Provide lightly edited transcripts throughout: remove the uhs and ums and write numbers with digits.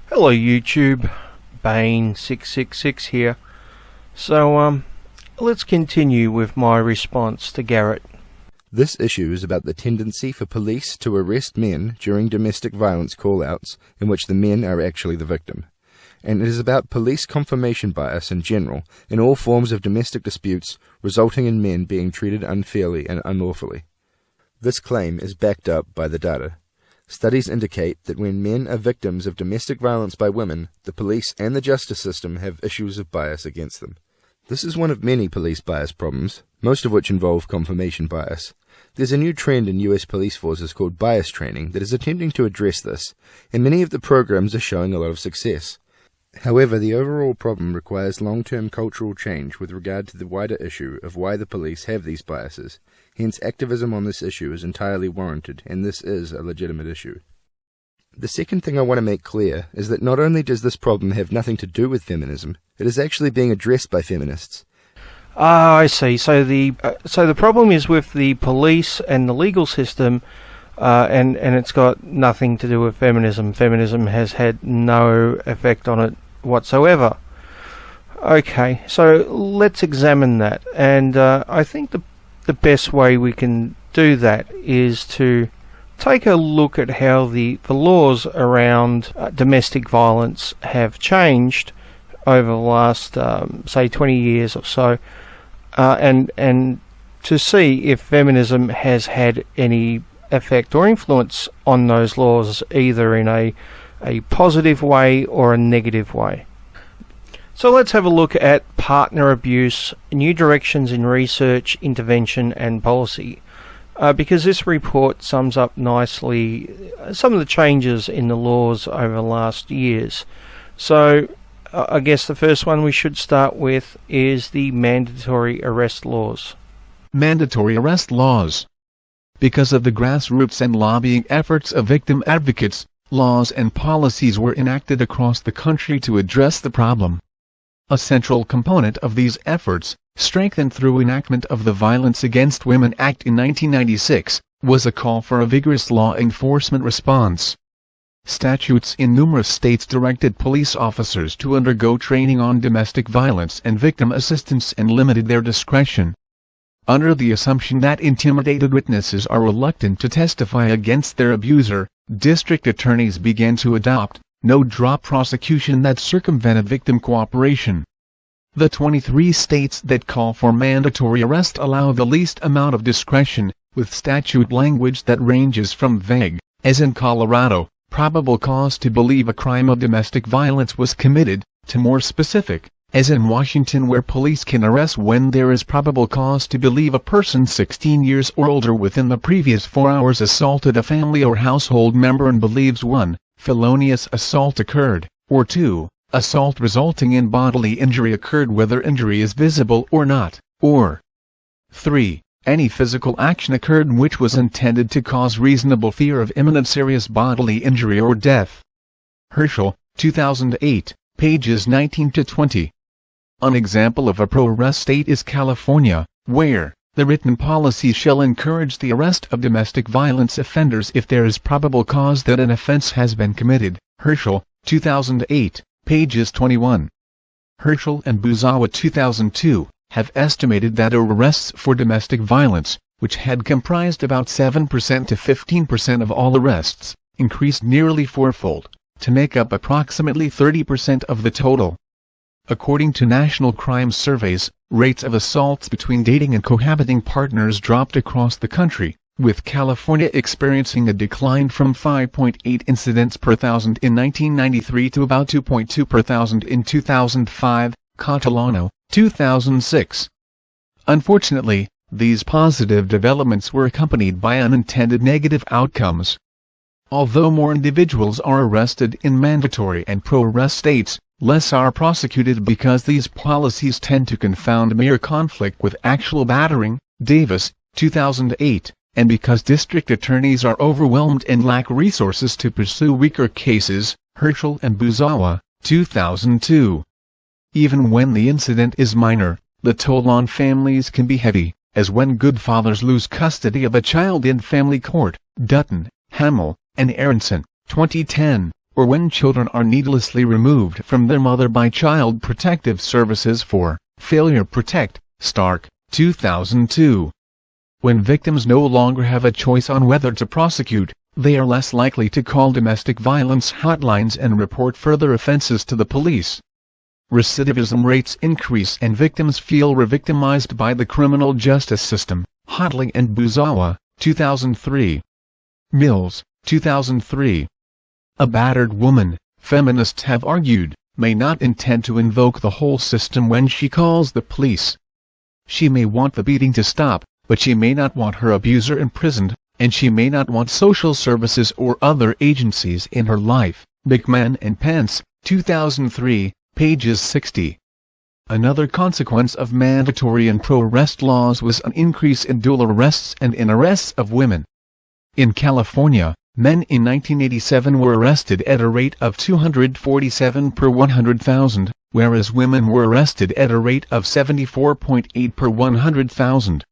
Hello YouTube, Bane666 here. So let's continue with my response to Garrett. This issue is about the tendency for police to arrest men during domestic violence call-outs in which the men are actually the victim. And it is about police confirmation bias in general in all forms of domestic disputes resulting in men being treated unfairly and unlawfully. This claim is backed up by the data. Studies indicate that when men are victims of domestic violence by women, the police and the justice system have issues of bias against them. This is one of many police bias problems, most of which involve confirmation bias. There's a new trend in US police forces called bias training that is attempting to address this, and many of the programs are showing a lot of success. However, the overall problem requires long-term cultural change with regard to the wider issue of why the police have these biases. Hence, activism on this issue is entirely warranted, and this is a legitimate issue. The second thing I want to make clear is that not only does this problem have nothing to do with feminism, it is actually being addressed by feminists. I see. So the problem is with the police and the legal system, and it's got nothing to do with feminism. Feminism has had no effect on it whatsoever. Okay, so let's examine that, and I think the best way we can do that is to take a look at how the laws around domestic violence have changed over the last, say, 20 years or so, and to see if feminism has had any effect or influence on those laws, either in a positive way or a negative way. So let's have a look at partner abuse, new directions in research, intervention and policy, because this report sums up nicely some of the changes in the laws over the last years. So I guess the first one we should start with is the mandatory arrest laws. Mandatory arrest laws. Because of the grassroots and lobbying efforts of victim advocates, laws and policies were enacted across the country to address the problem. A central component of these efforts, strengthened through enactment of the Violence Against Women Act in 1996, was a call for a vigorous law enforcement response. Statutes in numerous states directed police officers to undergo training on domestic violence and victim assistance and limited their discretion. Under the assumption that intimidated witnesses are reluctant to testify against their abuser, district attorneys began to adopt no-drop prosecution that circumvented victim cooperation. The 23 states that call for mandatory arrest allow the least amount of discretion, with statute language that ranges from vague, as in Colorado, probable cause to believe a crime of domestic violence was committed, to more specific, as in Washington, where police can arrest when there is probable cause to believe a person 16 years or older within the previous 4 hours assaulted a family or household member and believes 1. Felonious assault occurred, or 2. Assault resulting in bodily injury occurred whether injury is visible or not, or 3. Any physical action occurred which was intended to cause reasonable fear of imminent serious bodily injury or death. Herschel, 2008, pages 19 to 20. An example of a pro-arrest state is California, where the written policy shall encourage the arrest of domestic violence offenders if there is probable cause that an offense has been committed. Herschel, 2008, pages 21. Herschel and Buzawa 2002, have estimated that arrests for domestic violence, which had comprised about 7% to 15% of all arrests, increased nearly fourfold, to make up approximately 30% of the total. According to national crime surveys, rates of assaults between dating and cohabiting partners dropped across the country, with California experiencing a decline from 5.8 incidents per thousand in 1993 to about 2.2 per thousand in 2005, Catalano, 2006. Unfortunately, these positive developments were accompanied by unintended negative outcomes. Although more individuals are arrested in mandatory and pro-arrest states, less are prosecuted because these policies tend to confound mere conflict with actual battering, Davis, 2008, and because district attorneys are overwhelmed and lack resources to pursue weaker cases, Herschel and Buzawa, 2002. Even when the incident is minor, the toll on families can be heavy, as when good fathers lose custody of a child in family court, Dutton, Hamill, and Aronson, 2010, or when children are needlessly removed from their mother by Child Protective Services for failure protect, Stark, 2002. When victims no longer have a choice on whether to prosecute, they are less likely to call domestic violence hotlines and report further offenses to the police. Recidivism rates increase and victims feel re-victimized by the criminal justice system. Hotley and Buzawa, 2003. Mills, 2003. A battered woman, feminists have argued, may not intend to invoke the whole system when she calls the police. She may want the beating to stop, but she may not want her abuser imprisoned, and she may not want social services or other agencies in her life. McMahon and Pence, 2003, pages 60. Another consequence of mandatory and pro-arrest laws was an increase in dual arrests and in arrests of women. In California, men in 1987 were arrested at a rate of 247 per 100,000, whereas women were arrested at a rate of 74.8 per 100,000.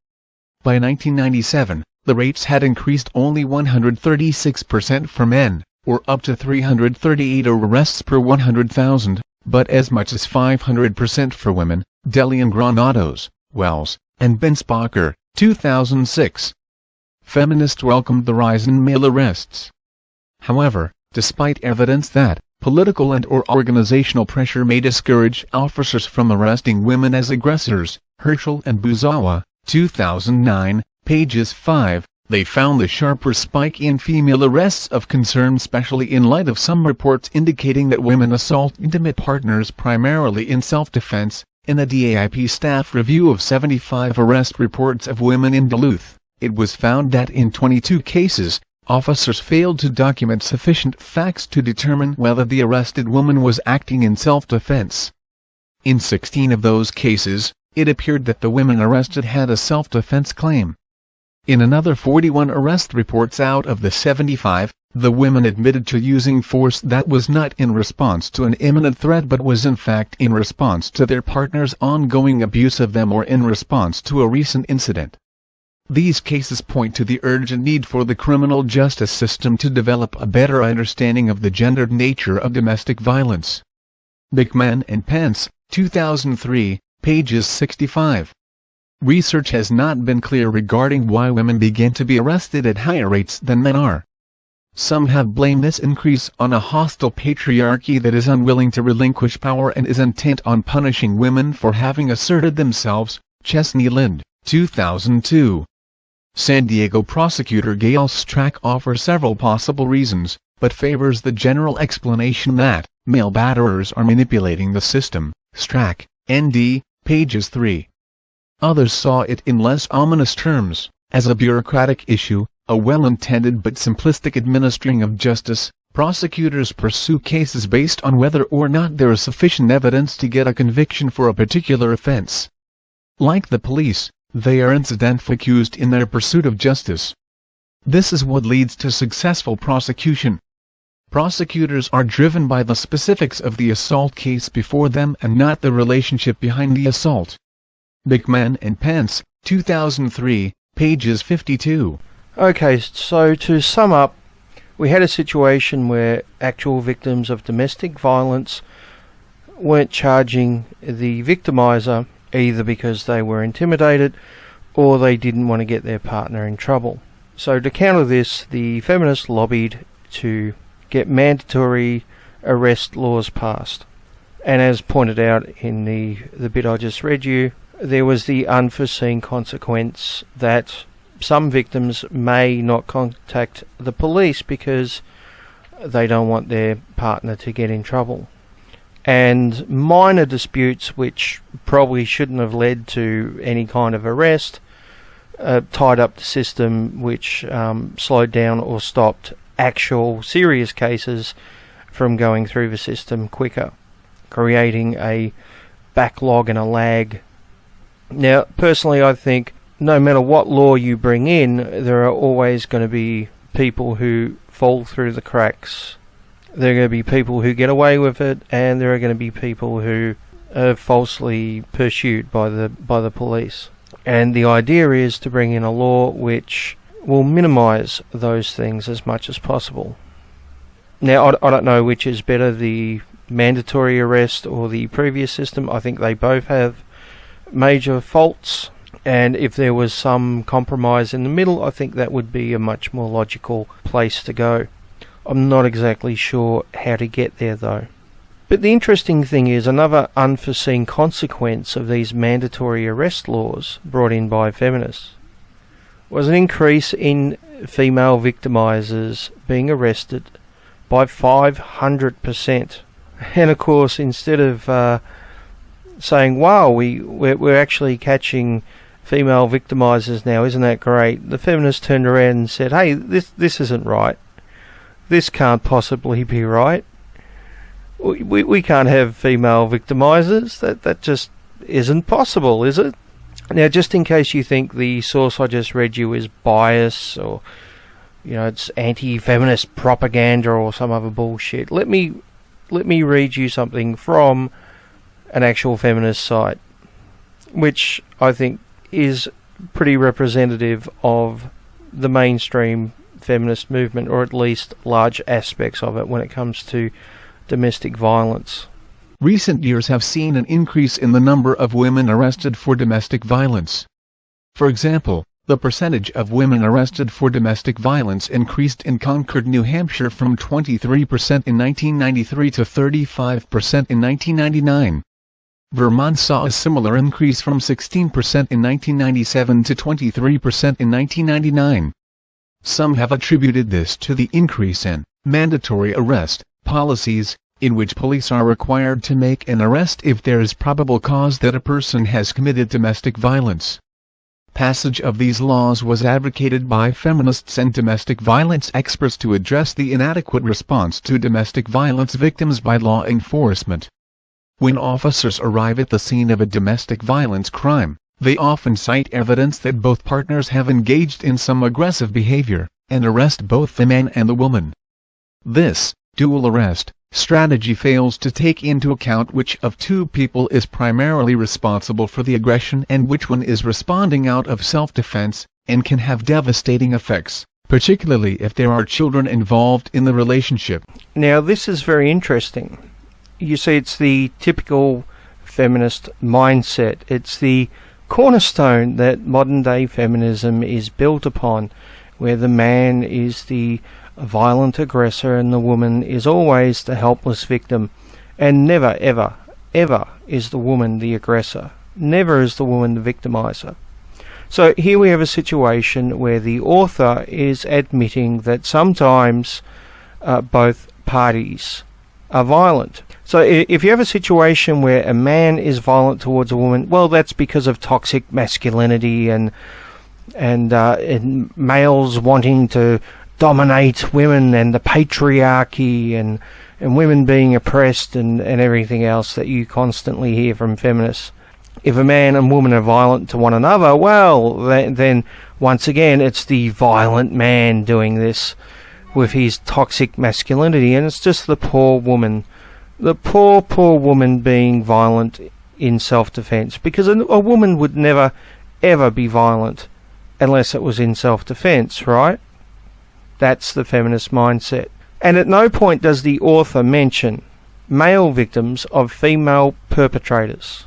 By 1997, the rates had increased only 136% for men, or up to 338 arrests per 100,000, but as much as 500% for women. Deli and Granados, Wells, and Bensbacher, 2006. Feminists welcomed the rise in male arrests. However, despite evidence that political and/or organizational pressure may discourage officers from arresting women as aggressors, Herschel and Buzawa, 2009, pages 5, they found the sharper spike in female arrests of concern, especially in light of some reports indicating that women assault intimate partners primarily in self-defense. In a DAIP staff review of 75 arrest reports of women in Duluth, it was found that in 22 cases, officers failed to document sufficient facts to determine whether the arrested woman was acting in self-defense. In 16 of those cases, it appeared that the women arrested had a self-defense claim. In another 41 arrest reports out of the 75, the women admitted to using force that was not in response to an imminent threat but was in fact in response to their partner's ongoing abuse of them or in response to a recent incident. These cases point to the urgent need for the criminal justice system to develop a better understanding of the gendered nature of domestic violence. McMahon and Pence, 2003, pages 65. Research has not been clear regarding why women begin to be arrested at higher rates than men are. Some have blamed this increase on a hostile patriarchy that is unwilling to relinquish power and is intent on punishing women for having asserted themselves. Chesney Lind, 2002. San Diego prosecutor Gail Strack offers several possible reasons, but favors the general explanation that male batterers are manipulating the system. Strack, N.D., pages 3. Others saw it in less ominous terms, as a bureaucratic issue, a well-intended but simplistic administering of justice. Prosecutors pursue cases based on whether or not there is sufficient evidence to get a conviction for a particular offense. Like the police, they are incident-focused in their pursuit of justice. This is what leads to successful prosecution. Prosecutors are driven by the specifics of the assault case before them and not the relationship behind the assault. McMahon and Pence, 2003, pages 52. Okay, so to sum up, we had a situation where actual victims of domestic violence weren't charging the victimizer either because they were intimidated or they didn't want to get their partner in trouble. So to counter this, the feminists lobbied to get mandatory arrest laws passed. And as pointed out in the bit I just read you, there was the unforeseen consequence that some victims may not contact the police because they don't want their partner to get in trouble. And minor disputes which probably shouldn't have led to any kind of arrest tied up the system, which slowed down or stopped actual serious cases from going through the system quicker, creating a backlog and a lag. Now, personally, I think no matter what law you bring in, there are always going to be people who fall through the cracks. There are going to be people who get away with it, and there are going to be people who are falsely pursued by the police. And the idea is to bring in a law which will minimize those things as much as possible. Now, I don't know which is better, the mandatory arrest or the previous system. I think they both have major faults, and if there was some compromise in the middle, I think that would be a much more logical place to go. I'm not exactly sure how to get there though. But the interesting thing is, another unforeseen consequence of these mandatory arrest laws brought in by feminists was an increase in female victimizers being arrested by 500%. And of course, instead of saying, wow, we're actually catching female victimizers now, isn't that great? The feminists turned around and said, hey, this isn't right. This can't possibly be right. We can't have female victimizers. That just isn't possible, is it? Now, just in case you think the source I just read you is bias, or it's anti-feminist propaganda or some other bullshit, let me read you something from an actual feminist site, which I think is pretty representative of the mainstream feminist movement, or at least large aspects of it when it comes to domestic violence. Recent years have seen an increase in the number of women arrested for domestic violence. For example, the percentage of women arrested for domestic violence increased in Concord, New Hampshire from 23% in 1993 to 35% in 1999. Vermont saw a similar increase from 16% in 1997 to 23% in 1999. Some have attributed this to the increase in mandatory arrest policies, in which police are required to make an arrest if there is probable cause that a person has committed domestic violence. Passage of these laws was advocated by feminists and domestic violence experts to address the inadequate response to domestic violence victims by law enforcement. When officers arrive at the scene of a domestic violence crime, they often cite evidence that both partners have engaged in some aggressive behavior, and arrest both the man and the woman. This dual arrest strategy fails to take into account which of two people is primarily responsible for the aggression and which one is responding out of self-defense, and can have devastating effects, particularly if there are children involved in the relationship. Now, this is very interesting. You see, it's the typical feminist mindset. It's the cornerstone that modern-day feminism is built upon, where the man is the violent aggressor and the woman is always the helpless victim, and never, ever, ever is the woman the aggressor. Never is the woman the victimizer. So here we have a situation where the author is admitting that sometimes both parties are violent. So if you have a situation where a man is violent towards a woman, well, that's because of toxic masculinity and males wanting to dominate women, and the patriarchy, and women being oppressed, and everything else that you constantly hear from feminists. If a man and woman are violent to one another, well, then once again it's the violent man doing this with his toxic masculinity, and it's just the poor woman, the poor woman being violent in self-defense, because a woman would never ever be violent unless it was in self-defense, right? That's the feminist mindset. And at no point does the author mention male victims of female perpetrators.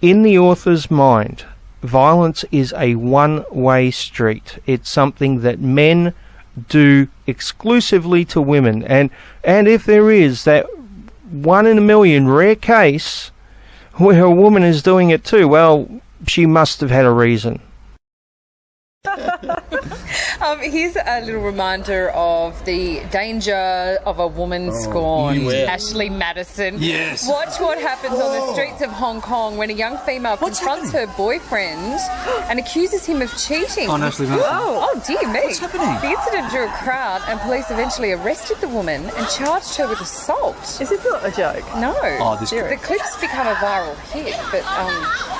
In the author's mind, violence is a one-way street. It's something that men do exclusively to women. And if there is that 1 in a million rare case where a woman is doing it too, well, she must have had a reason. Here's a little reminder of the danger of a woman scorned. Ashley Madison. Yes. Watch what happens on the streets of Hong Kong when a young female confronts her boyfriend and accuses him of cheating. On Ashley Madison. Oh dear me. What's happening? The incident drew a crowd and police eventually arrested the woman and charged her with assault. Is this not a joke? No. Oh, this The clip's become a viral hit, but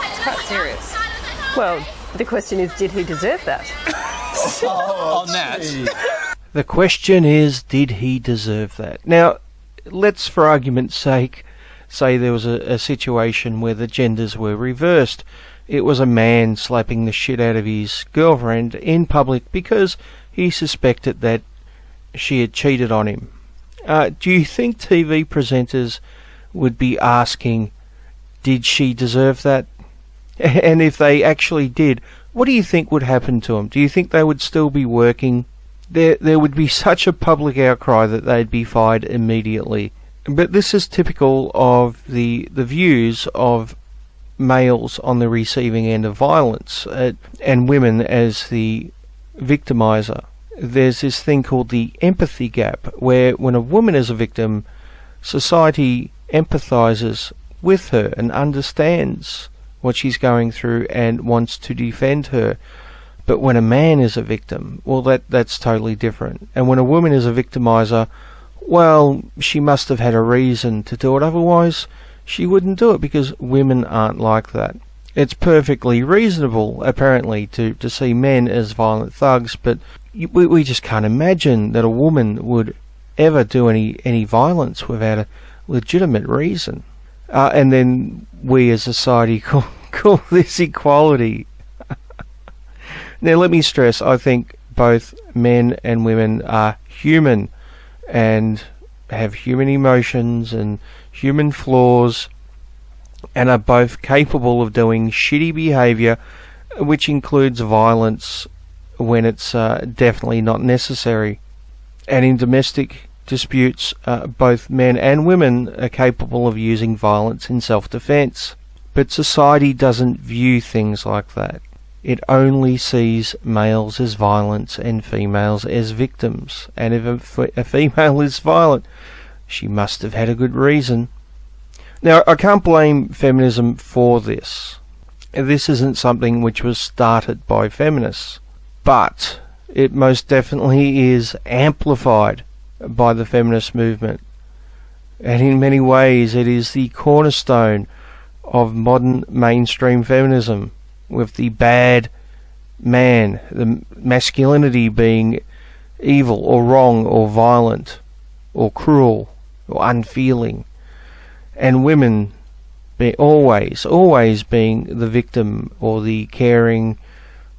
it's quite serious. Well, the question is, did he deserve that? On that. The question is, did he deserve that? Now, let's, for argument's sake, say there was a situation where the genders were reversed. It was a man slapping the shit out of his girlfriend in public because he suspected that she had cheated on him. Do you think TV presenters would be asking, did she deserve that? And if they actually did, what do you think would happen to them? Do you think they would still be working? There would be such a public outcry that they'd be fired immediately. But this is typical of the views of males on the receiving end of violence, and women as the victimizer. There's this thing called the empathy gap, where when a woman is a victim, society empathizes with her and understands what she's going through and wants to defend her. But when a man is a victim, well, that's totally different. And when a woman is a victimizer, well, she must have had a reason to do it, otherwise she wouldn't do it, because women aren't like that. It's perfectly reasonable, apparently, to see men as violent thugs, but we just can't imagine that a woman would ever do any violence without a legitimate reason. And then we as a society call this equality. Now let me stress, I think both men and women are human and have human emotions and human flaws, and are both capable of doing shitty behaviour, which includes violence when it's definitely not necessary. And in domestic disputes, both men and women are capable of using violence in self-defence. But society doesn't view things like that. It only sees males as violent and females as victims. And if a female is violent, she must have had a good reason. Now, I can't blame feminism for this. This isn't something which was started by feminists, but it most definitely is amplified by the feminist movement. And in many ways, it is the cornerstone of modern mainstream feminism, with the bad man, the masculinity being evil or wrong or violent or cruel or unfeeling, and women always being the victim or the caring,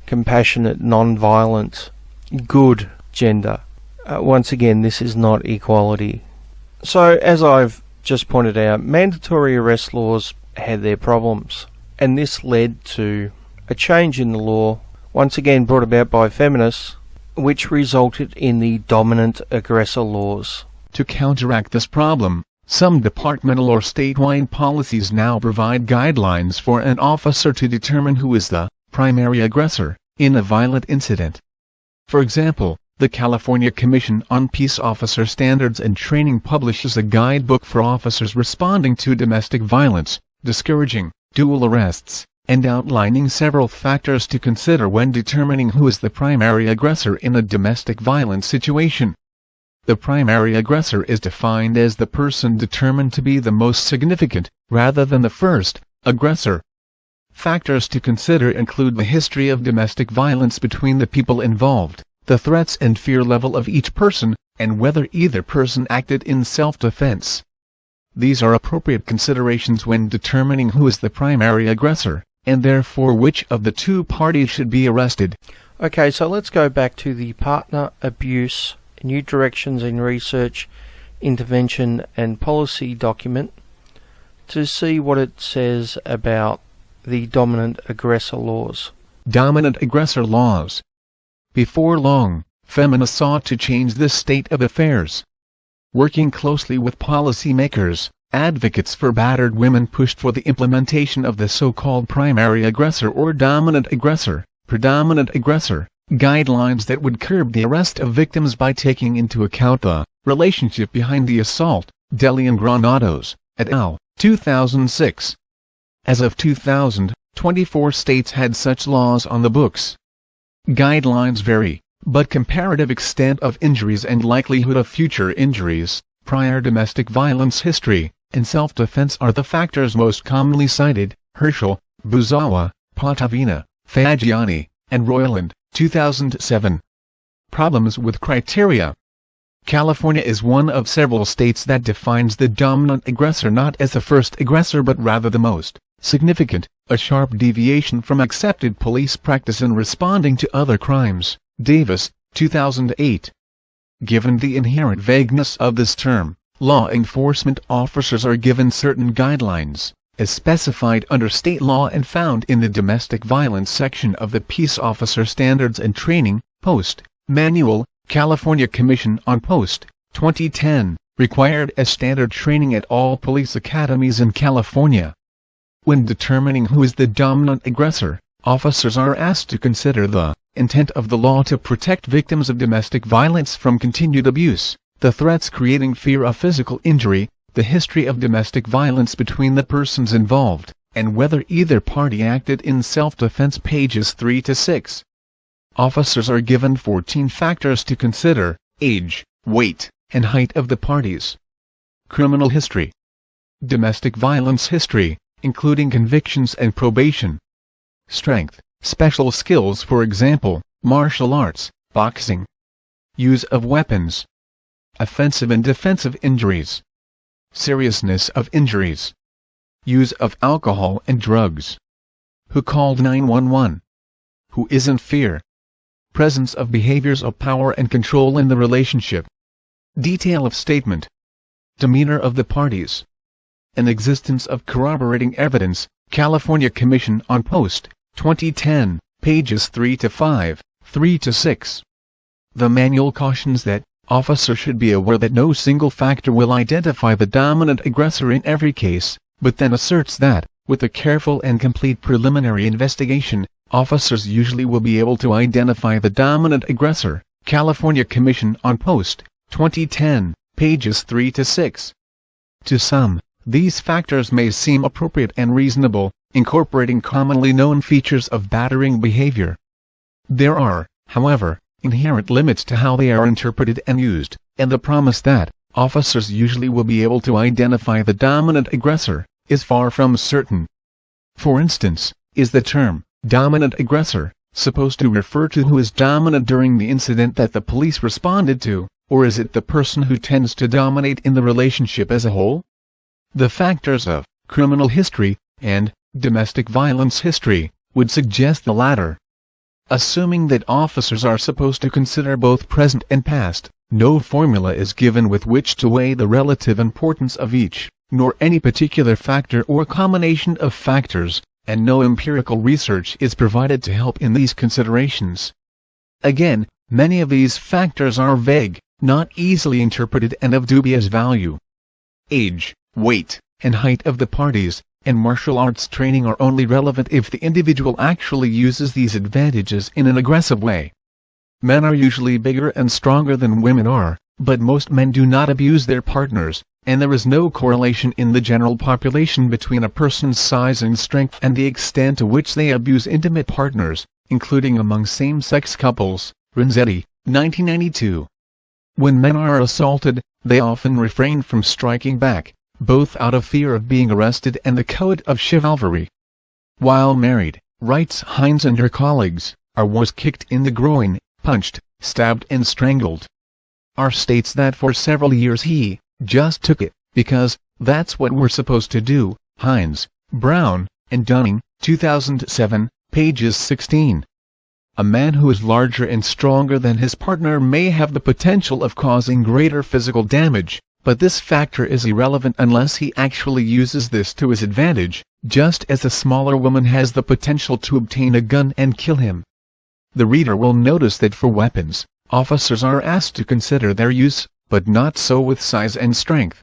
compassionate, non-violent, good gender. Once again, this is not equality. So, as I've just pointed out, mandatory arrest laws had their problems, and this led to a change in the law, once again brought about by feminists, which resulted in the dominant aggressor laws. To counteract this problem, some departmental or statewide policies now provide guidelines for an officer to determine who is the primary aggressor in a violent incident. For example, the California Commission on Peace Officer Standards and Training publishes a guidebook for officers responding to domestic violence, discouraging dual arrests, and outlining several factors to consider when determining who is the primary aggressor in a domestic violence situation. The primary aggressor is defined as the person determined to be the most significant, rather than the first aggressor. Factors to consider include the history of domestic violence between the people involved, the threats and fear level of each person, and whether either person acted in self-defense. These are appropriate considerations when determining who is the primary aggressor, and therefore which of the two parties should be arrested. Okay, so let's go back to the Partner Abuse, New Directions in Research, Intervention and Policy document to see what it says about the dominant aggressor laws. Dominant aggressor laws. Before long, feminists sought to change this state of affairs. Working closely with policymakers, advocates for battered women pushed for the implementation of the so-called primary aggressor or dominant aggressor, predominant aggressor, guidelines that would curb the arrest of victims by taking into account the relationship behind the assault. Deli and Granados, et al., 2006. As of 2000, 24 states had such laws on the books. Guidelines vary, but comparative extent of injuries and likelihood of future injuries, prior domestic violence history, and self-defense are the factors most commonly cited. Herschel, Buzawa, Potavina, Fagiani, and Royland, 2007. Problems with criteria. California is one of several states that defines the dominant aggressor not as the first aggressor but rather the most significant, a sharp deviation from accepted police practice in responding to other crimes. Davis, 2008. Given the inherent vagueness of this term, law enforcement officers are given certain guidelines, as specified under state law and found in the Domestic Violence section of the Peace Officer Standards and Training, Post, Manual, California Commission on Post, 2010, required as standard training at all police academies in California. When determining who is the dominant aggressor, officers are asked to consider the intent of the law to protect victims of domestic violence from continued abuse, the threats creating fear of physical injury, the history of domestic violence between the persons involved, and whether either party acted in self-defense. Pages 3 to 6. Officers are given 14 factors to consider: age, weight, and height of the parties. Criminal history. Domestic violence history, including convictions and probation. Strength, special skills, for example, martial arts, boxing. Use of weapons. Offensive and defensive injuries. Seriousness of injuries. Use of alcohol and drugs. Who called 911? Who is in fear? Presence of behaviors of power and control in the relationship. Detail of statement. Demeanor of the parties. An existence of corroborating evidence, California Commission on Post, 2010, pages 3 to 5, 3 to 6. The manual cautions that officers should be aware that no single factor will identify the dominant aggressor in every case, but then asserts that, with a careful and complete preliminary investigation, officers usually will be able to identify the dominant aggressor. California Commission on Post, 2010, pages 3 to 6. To some, these factors may seem appropriate and reasonable, incorporating commonly known features of battering behavior. There are, however, inherent limits to how they are interpreted and used, and the promise that officers usually will be able to identify the dominant aggressor is far from certain. For instance, is the term dominant aggressor supposed to refer to who is dominant during the incident that the police responded to, or is it the person who tends to dominate in the relationship as a whole? The factors of criminal history and domestic violence history would suggest the latter. Assuming that officers are supposed to consider both present and past, no formula is given with which to weigh the relative importance of each, nor any particular factor or combination of factors, and no empirical research is provided to help in these considerations. Again, many of these factors are vague, not easily interpreted, and of dubious value. Age, weight, and height of the parties, and martial arts training are only relevant if the individual actually uses these advantages in an aggressive way. Men are usually bigger and stronger than women are, but most men do not abuse their partners, and there is no correlation in the general population between a person's size and strength and the extent to which they abuse intimate partners, including among same-sex couples. Renzetti, 1992. When men are assaulted, they often refrain from striking back, both out of fear of being arrested and the code of chivalry. While married, writes Hines, and her colleagues, was kicked in the groin, punched, stabbed and strangled. R states that for several years he just took it, because that's what we're supposed to do. Hines, Brown, and Dunning, 2007, pages 16. A man who is larger and stronger than his partner may have the potential of causing greater physical damage, but this factor is irrelevant unless he actually uses this to his advantage, just as a smaller woman has the potential to obtain a gun and kill him. The reader will notice that for weapons, officers are asked to consider their use, but not so with size and strength.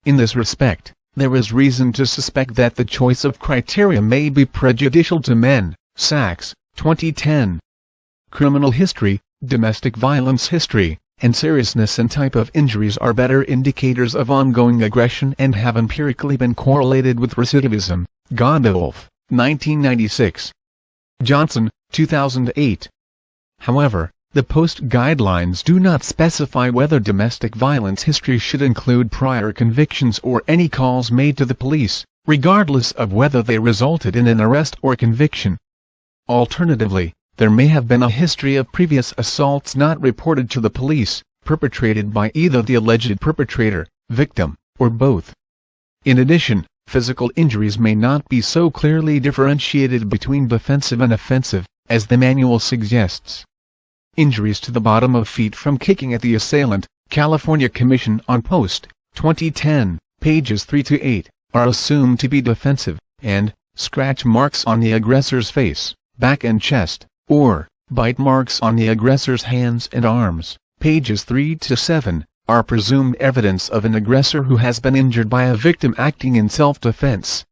In this respect, there is reason to suspect that the choice of criteria may be prejudicial to men. Sachs, 2010. Criminal history, domestic violence history, and seriousness and type of injuries are better indicators of ongoing aggression and have empirically been correlated with recidivism. Gondolf, 1996. Johnson, 2008. However, the Post guidelines do not specify whether domestic violence history should include prior convictions or any calls made to the police, regardless of whether they resulted in an arrest or conviction. Alternatively, there may have been a history of previous assaults not reported to the police, perpetrated by either the alleged perpetrator, victim, or both. In addition, physical injuries may not be so clearly differentiated between defensive and offensive, as the manual suggests. injuries to the bottom of feet from kicking at the assailant, California Commission on Post, 2010, pages 3-8, are assumed to be defensive, and scratch marks on the aggressor's face, back and chest, or bite marks on the aggressor's hands and arms, pages 3-7, are presumed evidence of an aggressor who has been injured by a victim acting in self-defense.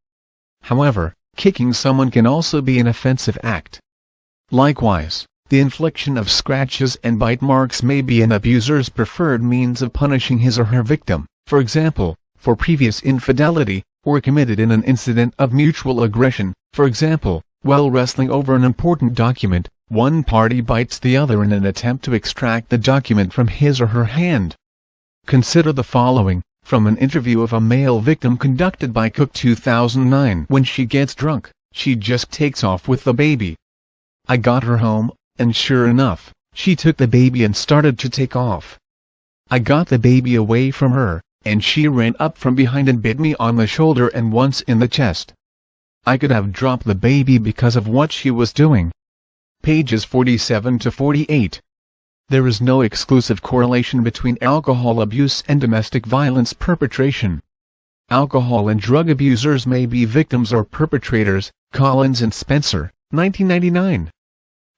However, kicking someone can also be an offensive act. Likewise, the infliction of scratches and bite marks may be an abuser's preferred means of punishing his or her victim, for example, for previous infidelity, or committed in an incident of mutual aggression, for example, while wrestling over an important document, one party bites the other in an attempt to extract the document from his or her hand. Consider the following, from an interview of a male victim conducted by Cook 2009. When she gets drunk, she just takes off with the baby. I got her home, and sure enough, she took the baby and started to take off. I got the baby away from her, and she ran up from behind and bit me on the shoulder and once in the chest. I could have dropped the baby because of what she was doing. Pages 47-48. There is no exclusive correlation between alcohol abuse and domestic violence perpetration. Alcohol and drug abusers may be victims or perpetrators, Collins and Spencer, 1999.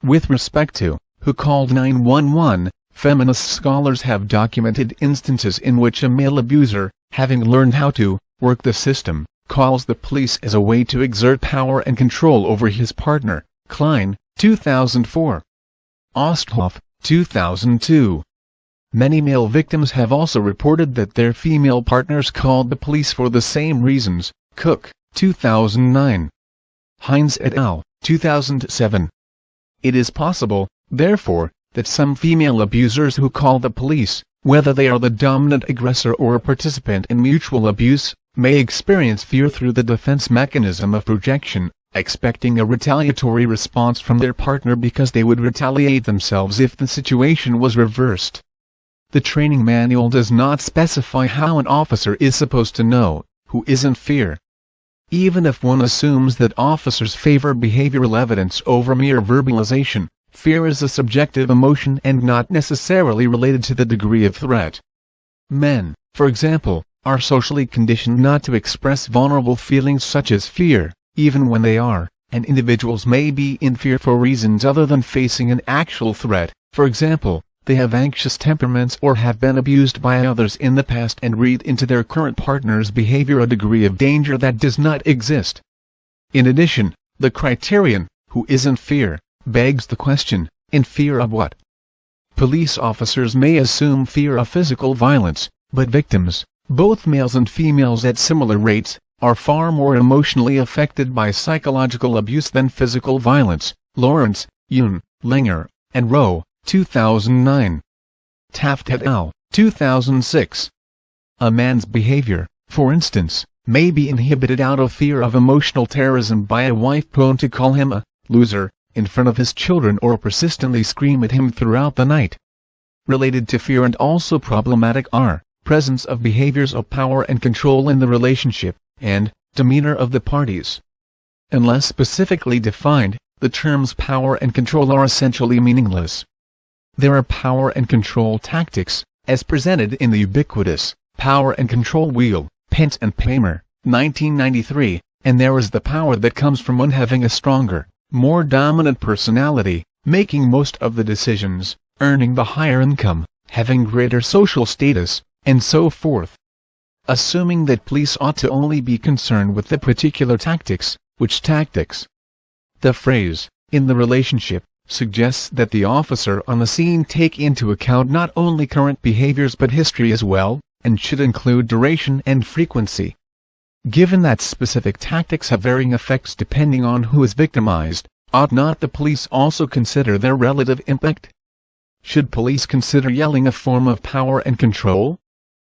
With respect to who called 911, feminist scholars have documented instances in which a male abuser, having learned how to work the system, calls the police as a way to exert power and control over his partner. Klein, 2004. Osthoff, 2002. Many male victims have also reported that their female partners called the police for the same reasons. Cook, 2009. Hines et al., 2007. It is possible, therefore, that some female abusers who call the police, whether they are the dominant aggressor or a participant in mutual abuse, may experience fear through the defense mechanism of projection, expecting a retaliatory response from their partner because they would retaliate themselves if the situation was reversed. The training manual does not specify how an officer is supposed to know who is in fear. Even if one assumes that officers favor behavioral evidence over mere verbalization, fear is a subjective emotion and not necessarily related to the degree of threat. Men, for example, are socially conditioned not to express vulnerable feelings such as fear, even when they are, and individuals may be in fear for reasons other than facing an actual threat. For example, they have anxious temperaments or have been abused by others in the past and read into their current partner's behavior a degree of danger that does not exist. In addition, the criterion, who is in fear, begs the question, in fear of what? Police officers may assume fear of physical violence, but victims, both males and females at similar rates, are far more emotionally affected by psychological abuse than physical violence. Lawrence, Yoon, Langer, and Rowe, 2009. Taft et al., 2006. A man's behavior, for instance, may be inhibited out of fear of emotional terrorism by a wife prone to call him a loser in front of his children or persistently scream at him throughout the night. Related to fear and also problematic are presence of behaviors of power and control in the relationship, and demeanor of the parties. Unless specifically defined, the terms power and control are essentially meaningless. There are power and control tactics, as presented in the ubiquitous Power and Control Wheel, Pence and Paymer, 1993, and there is the power that comes from one having a stronger, more dominant personality, making most of the decisions, earning the higher income, having greater social status, and so forth. Assuming that police ought to only be concerned with the particular tactics, which tactics? The phrase, in the relationship, suggests that the officer on the scene take into account not only current behaviors but history as well, and should include duration and frequency. Given that specific tactics have varying effects depending on who is victimized, ought not the police also consider their relative impact? Should police consider yelling a form of power and control?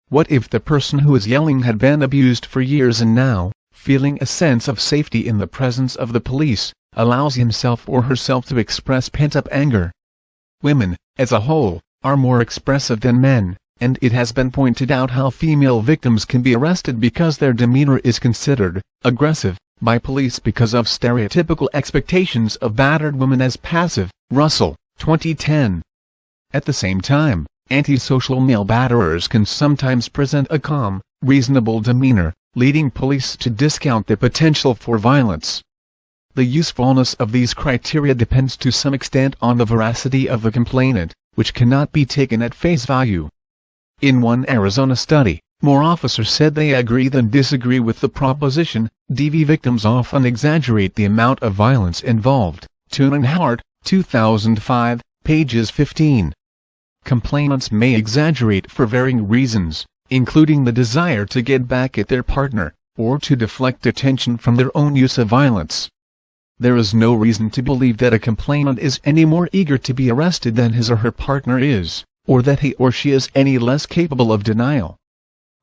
What if the person who is yelling had been abused for years and now, feeling a sense of safety in the presence of the police, allows himself or herself to express pent-up anger? Women, as a whole, are more expressive than men, and it has been pointed out how female victims can be arrested because their demeanor is considered aggressive by police because of stereotypical expectations of battered women as passive. Russell, 2010. At the same time, antisocial male batterers can sometimes present a calm, reasonable demeanor, leading police to discount the potential for violence. The usefulness of these criteria depends to some extent on the veracity of the complainant, which cannot be taken at face value. In one Arizona study, more officers said they agree than disagree with the proposition. DV victims often exaggerate the amount of violence involved. Toon and Howard, 2005, pages 15. Complainants may exaggerate for varying reasons, including the desire to get back at their partner, or to deflect attention from their own use of violence. There is no reason to believe that a complainant is any more eager to be arrested than his or her partner is, or that he or she is any less capable of denial.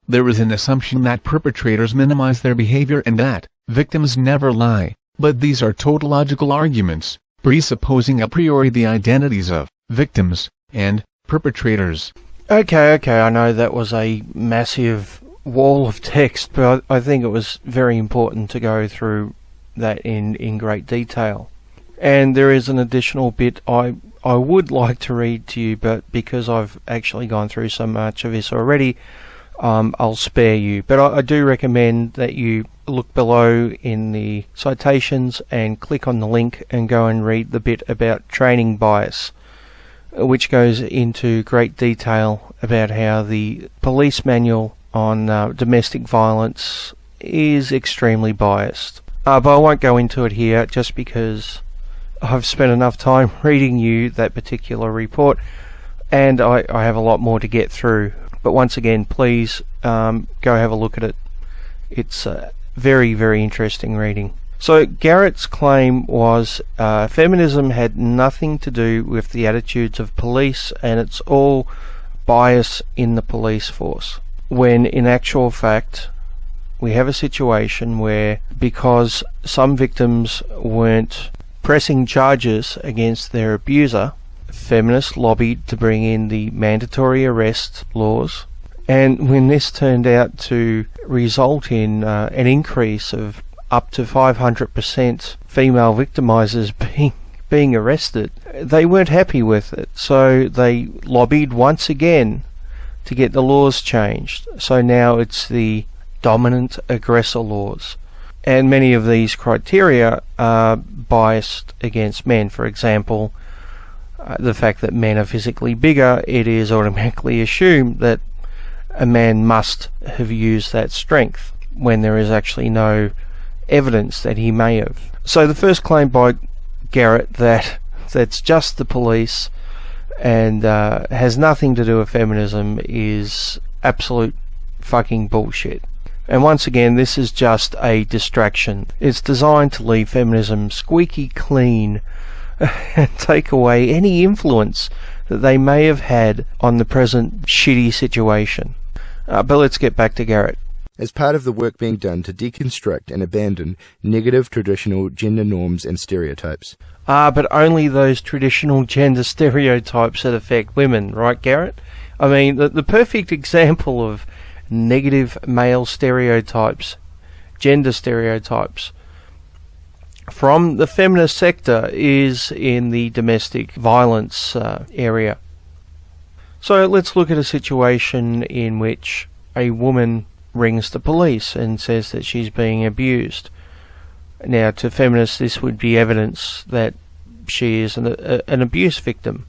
There is an assumption that perpetrators minimize their behavior and that victims never lie, but these are tautological arguments, presupposing a priori the identities of victims and perpetrators. Okay, I know that was a massive wall of text, but I think it was very important to go through that in great detail. And there is an additional bit I would like to read to you, but because I've actually gone through so much of this already, I'll spare you. But I do recommend that you look below in the citations and click on the link and go and read the bit about training bias, which goes into great detail about how the police manual on domestic violence is extremely biased. But I won't go into it here just because I've spent enough time reading you that particular report, and I have a lot more to get through. But once again, please go have a look at it. It's very, very interesting reading. So Garrett's claim was feminism had nothing to do with the attitudes of police, and it's all bias in the police force. When in actual fact, we have a situation where, because some victims weren't pressing charges against their abuser, feminists lobbied to bring in the mandatory arrest laws. And when this turned out to result in an increase of up to 500% female victimizers being arrested, they weren't happy with it. So they lobbied once again to get the laws changed. So now it's the dominant aggressor laws. And many of these criteria are biased against men. For example, the fact that men are physically bigger, it is automatically assumed that a man must have used that strength, when there is actually no evidence that he may have. So the first claim by Garrett that's just the police and has nothing to do with feminism is absolute fucking bullshit. And once again, this is just a distraction. It's designed to leave feminism squeaky clean and take away any influence that they may have had on the present shitty situation. But let's get back to Garrett. As part of the work being done to deconstruct and abandon negative traditional gender norms and stereotypes. But only those traditional gender stereotypes that affect women, right, Garrett? I mean, the perfect example of negative male stereotypes, gender stereotypes, from the feminist sector is in the domestic violence area. So let's look at a situation in which a woman rings the police and says that she's being abused. Now, to feminists, this would be evidence that she is an abuse victim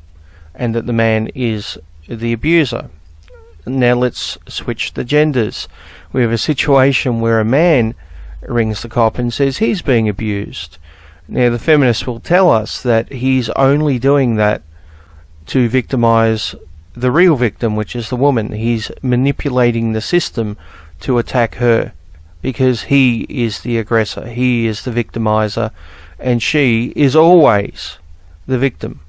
and that the man is the abuser. Now let's switch the genders. We have a situation where a man rings the cop and says he's being abused. Now the feminists will tell us that he's only doing that to victimize the real victim, which is the woman. He's manipulating the system to attack her because he is the aggressor, he is the victimizer, and she is always the victim.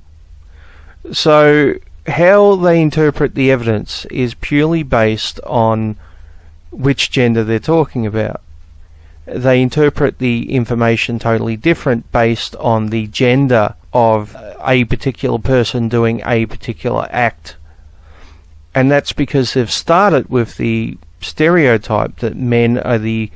So how they interpret the evidence is purely based on which gender they're talking about. They interpret the information totally different based on the gender of a particular person doing a particular act. And that's because they've started with the stereotype that men are the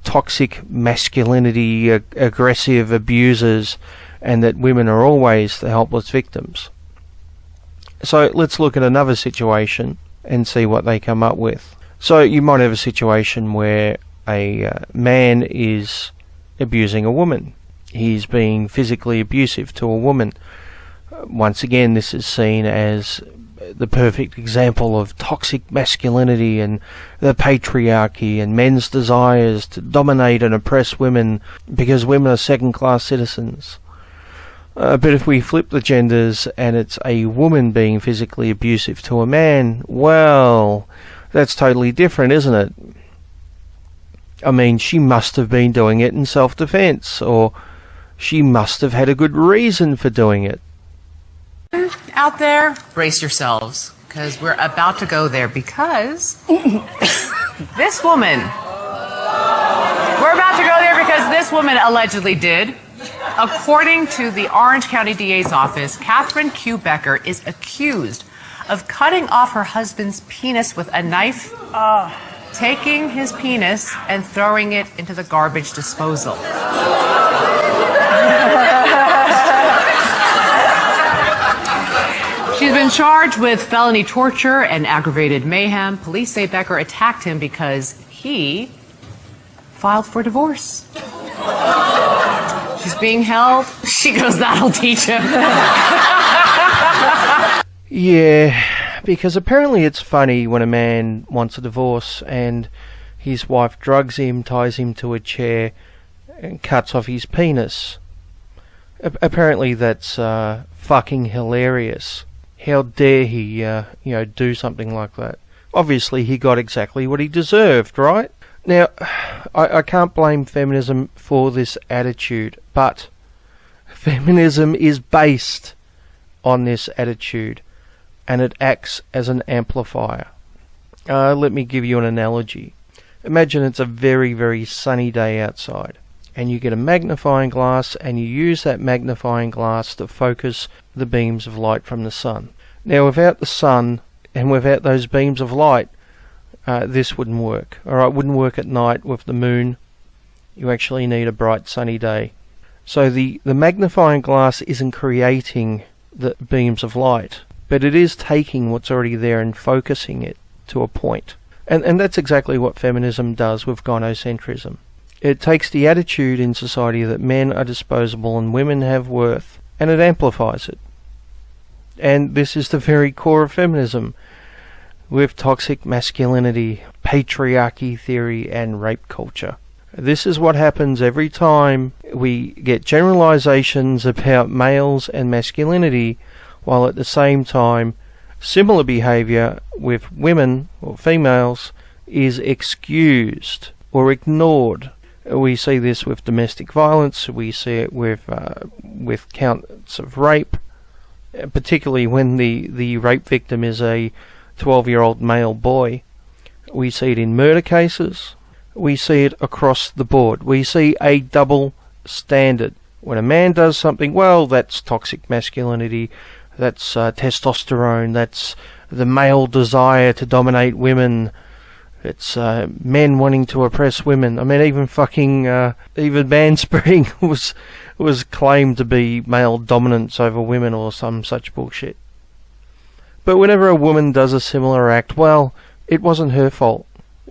toxic masculinity, aggressive abusers, and that women are always the helpless victims. So let's look at another situation and see what they come up with. So you might have a situation where a man is abusing a woman. He's being physically abusive to a woman. Once again, this is seen as the perfect example of toxic masculinity and the patriarchy and men's desires to dominate and oppress women because women are second-class citizens. But if we flip the genders and it's a woman being physically abusive to a man, well, that's totally different, isn't it? I mean, she must have been doing it in self-defense, or she must have had a good reason for doing it. Out there, brace yourselves, because we're about to go there, because this woman, we're about to go there because this woman allegedly did. According to the Orange County DA's office, Catherine Q. Becker is accused of cutting off her husband's penis with a knife, taking his penis and throwing it into the garbage disposal. She's been charged with felony torture and aggravated mayhem. Police say Becker attacked him because he filed for divorce. She's being held. She goes, that'll teach him. Yeah, because apparently it's funny when a man wants a divorce and his wife drugs him, ties him to a chair, and cuts off his penis. Apparently that's fucking hilarious. How dare he, do something like that? Obviously he got exactly what he deserved, right? Now, I can't blame feminism for this attitude, but feminism is based on this attitude, and it acts as an amplifier. Let me give you an analogy. Imagine it's a very, very sunny day outside, and you get a magnifying glass, and you use that magnifying glass to focus the beams of light from the sun. Now, without the sun, and without those beams of light, this wouldn't work. Alright, it wouldn't work at night with the moon. You actually need a bright sunny day. So the magnifying glass isn't creating the beams of light, but it is taking what's already there and focusing it to a point. And that's exactly what feminism does with gynocentrism. It takes the attitude in society that men are disposable and women have worth, and it amplifies it. And this is the very core of feminism, with toxic masculinity, patriarchy theory, and rape culture. This is what happens every time we get generalizations about males and masculinity, while at the same time similar behavior with women or females is excused or ignored. We see this with domestic violence, we see it with counts of rape, particularly when the rape victim is a 12-year-old male boy. We see it in murder cases. We see it across the board. We see a double standard. When a man does something, well, that's toxic masculinity, that's testosterone, that's the male desire to dominate women, it's men wanting to oppress women. I mean, even even manspreading was claimed to be male dominance over women or some such bullshit. But whenever a woman does a similar act, well, it wasn't her fault.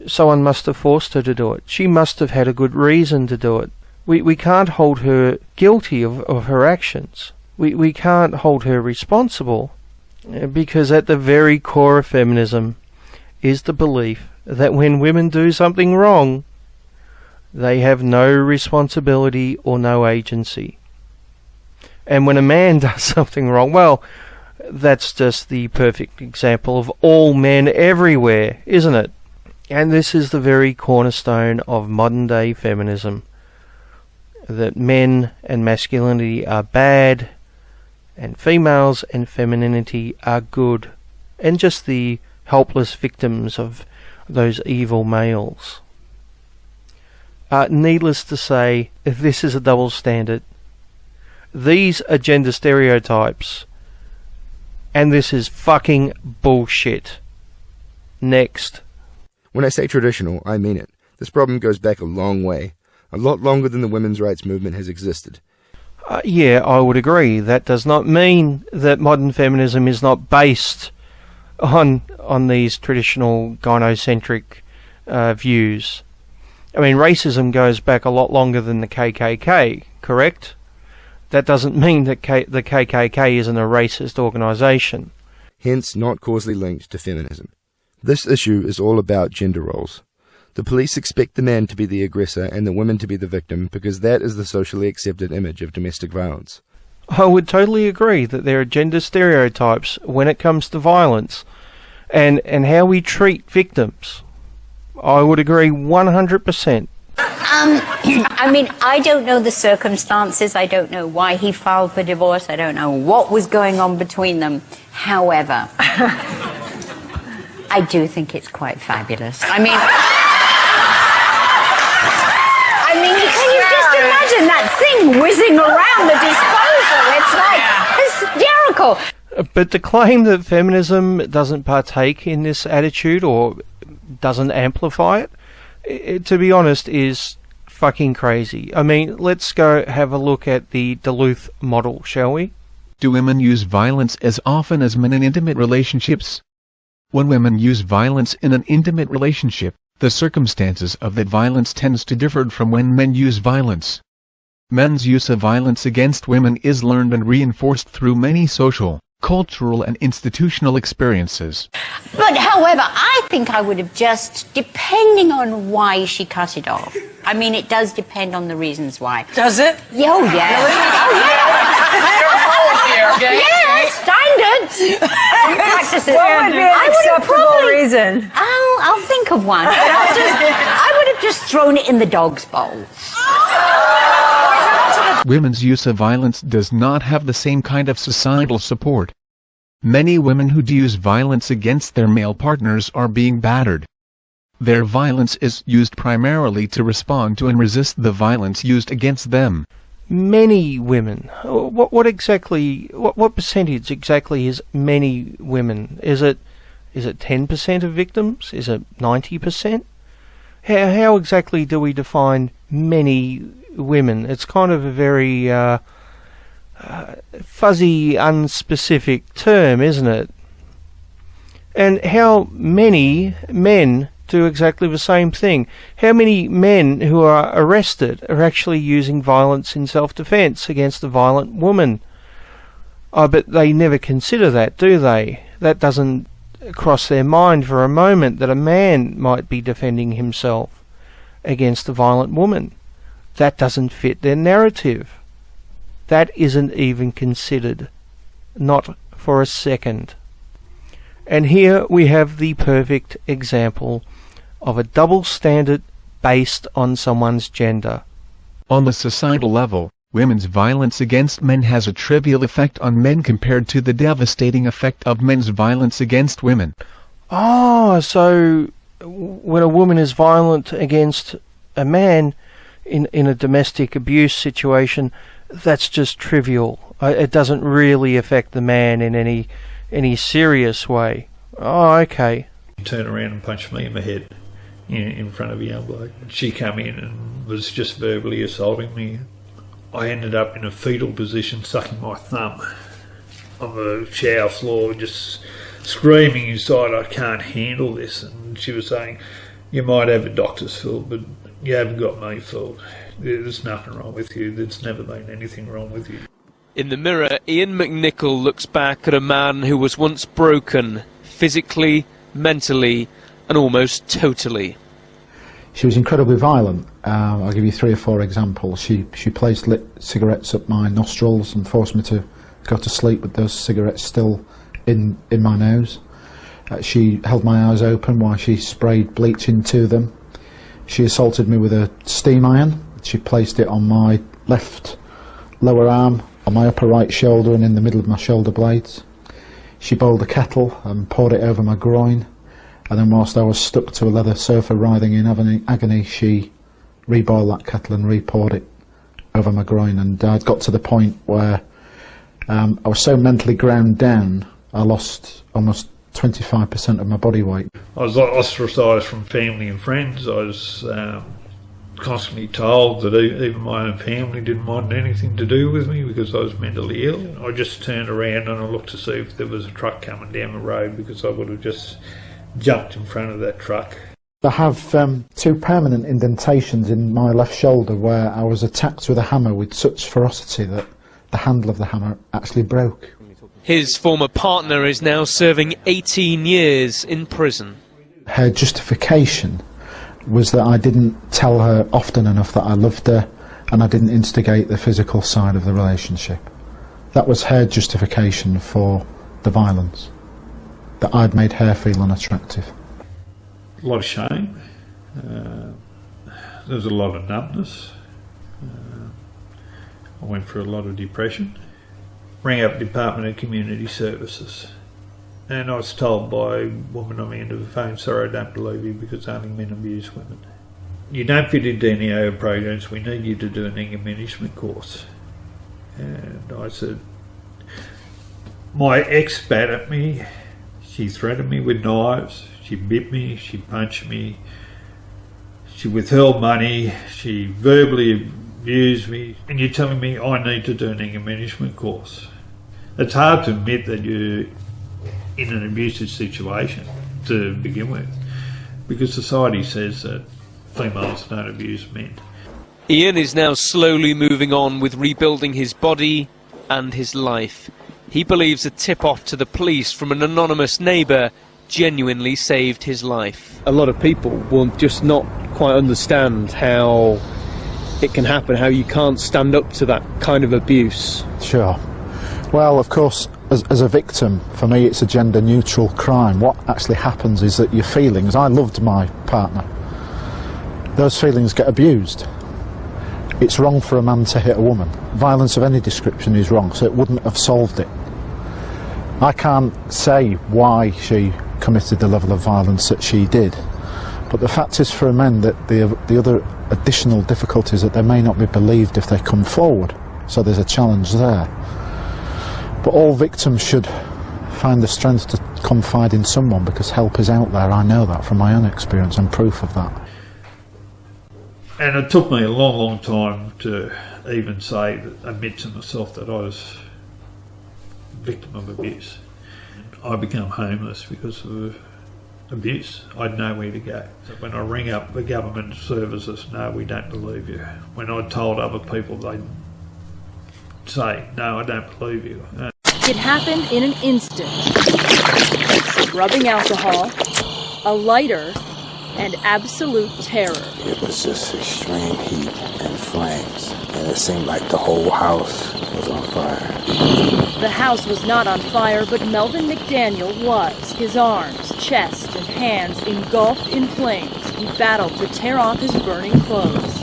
Someone must have forced her to do it. She must have had a good reason to do it. We can't hold her guilty of her actions. We can't hold her responsible, because at the very core of feminism is the belief that when women do something wrong, they have no responsibility or no agency. And when a man does something wrong, well, that's just the perfect example of all men everywhere, isn't it? And this is the very cornerstone of modern day feminism, that men and masculinity are bad, and females and femininity are good, and just the helpless victims of those evil males. Needless to say, this is a double standard. These are gender stereotypes, and this is fucking bullshit. Next. When I say traditional, I mean it. This problem goes back a long way, a lot longer than the women's rights movement has existed. Yeah, I would agree. That does not mean that modern feminism is not based on these traditional gynocentric views. I mean, racism goes back a lot longer than the KKK, correct? That doesn't mean that the KKK isn't a racist organisation. Hence not causally linked to feminism. This issue is all about gender roles. The police expect the man to be the aggressor and the woman to be the victim because that is the socially accepted image of domestic violence. I would totally agree that there are gender stereotypes when it comes to violence and how we treat victims. I would agree 100%. I mean, I don't know the circumstances. I don't know why he filed for divorce. I don't know what was going on between them. However, I do think it's quite fabulous. I mean, can you just imagine that thing whizzing around the disposal? It's like hysterical. But to claim that feminism doesn't partake in this attitude or doesn't amplify it, to be honest, is fucking crazy. I mean, let's go have a look at the Duluth model, shall we? Do women use violence as often as men in intimate relationships? When women use violence in an intimate relationship, the circumstances of that violence tends to differ from when men use violence. Men's use of violence against women is learned and reinforced through many social, cultural and institutional experiences. But however, I think I would have just, depending on why she cut it off. I mean, it does depend on the reasons why. Does it? Oh, yeah. Oh, yeah. Yeah, standards. Practice it. What would be an acceptable reason? I'll think of one. I would have just thrown it in the dog's bowl. Women's use of violence does not have the same kind of societal support. Many women who do use violence against their male partners are being battered. Their violence is used primarily to respond to and resist the violence used against them. Many women. What exactly? What percentage exactly is many women? Is it 10% of victims? Is it 90%? How exactly do we define many women? It's kind of a very fuzzy, unspecific term, isn't it? And how many men do exactly the same thing? How many men who are arrested are actually using violence in self-defense against a violent woman? But they never consider that, do they? That doesn't cross their mind for a moment that a man might be defending himself against a violent woman. That doesn't fit their narrative. That isn't even considered. Not for a second. And here we have the perfect example of a double standard based on someone's gender. On the societal level, women's violence against men has a trivial effect on men compared to the devastating effect of men's violence against women. Oh, so when a woman is violent against a man in a domestic abuse situation, that's just trivial. It doesn't really affect the man in any serious way. Oh, okay. He turned around and punched me in the head in front of a young bloke. She came in and was just verbally assaulting me. I ended up in a fetal position, sucking my thumb on the shower floor, just screaming inside, I can't handle this. And she was saying, you might have a doctor's field, but you haven't got me filled. There's nothing wrong with you. There's never been anything wrong with you. In the mirror, Ian McNichol looks back at a man who was once broken, physically, mentally, and almost totally. She was incredibly violent. I'll give you 3 or 4 examples. She placed lit cigarettes up my nostrils and forced me to go to sleep with those cigarettes still in my nose. She held my eyes open while she sprayed bleach into them. She assaulted me with a steam iron. She placed it on my left lower arm, on my upper right shoulder and in the middle of my shoulder blades. She boiled a kettle and poured it over my groin, and then whilst I was stuck to a leather sofa writhing in agony, she reboiled that kettle and re-poured it over my groin. And I'd got to the point where I was so mentally ground down, I lost almost 25% of my body weight. I was ostracised from family and friends. I was constantly told that even my own family didn't want anything to do with me because I was mentally ill. I just turned around and I looked to see if there was a truck coming down the road, because I would have just jumped in front of that truck. I have 2 permanent indentations in my left shoulder where I was attacked with a hammer with such ferocity that the handle of the hammer actually broke. His former partner is now serving 18 years in prison. Her justification was that I didn't tell her often enough that I loved her, and I didn't instigate the physical side of the relationship. That was her justification for the violence, that I'd made her feel unattractive. A lot of shame. There was a lot of numbness. I went through a lot of depression. Rang up Department of Community Services, and I was told by a woman on the end of the phone, "Sorry, I don't believe you because only men abuse women. You don't fit into any of our programs, we need you to do an anger management course." And I said, my ex spat at me, she threatened me with knives, she bit me, she punched me, she withheld money, she verbally abused me, and you're telling me I need to do an anger management course. It's hard to admit that you're in an abusive situation to begin with, because society says that females don't abuse men. Ian is now slowly moving on with rebuilding his body and his life. He believes a tip-off to the police from an anonymous neighbour genuinely saved his life. A lot of people will just not quite understand how it can happen, how you can't stand up to that kind of abuse. Sure. Well, of course, as a victim, for me it's a gender-neutral crime. What actually happens is that your feelings, I loved my partner, those feelings get abused. It's wrong for a man to hit a woman. Violence of any description is wrong, so it wouldn't have solved it. I can't say why she committed the level of violence that she did, but the fact is for men that the other additional difficulty is that they may not be believed if they come forward, so there's a challenge there. But all victims should find the strength to confide in someone, because help is out there. I know that from my own experience and proof of that. And it took me a long, long time to even admit to myself that I was a victim of abuse. I became homeless because of abuse. I had nowhere to go. So when I ring up the government services, no, we don't believe you. When I told other people, they'd say, no, I don't believe you. It happened in an instant. Rubbing alcohol, a lighter, and absolute terror. It was just extreme heat and flames, and it seemed like the whole house was on fire. The house was not on fire, but Melvin McDaniel was. His arms, chest, and hands engulfed in flames. He battled to tear off his burning clothes.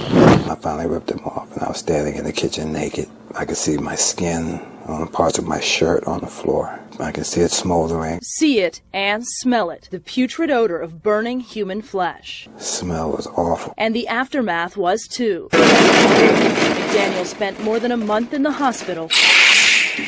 I finally ripped them off, and I was standing in the kitchen naked. I could see my skin on parts of my shirt on the floor. I could see it smoldering. See it and smell it. The putrid odor of burning human flesh. The smell was awful. And the aftermath was too. McDaniel spent more than a month in the hospital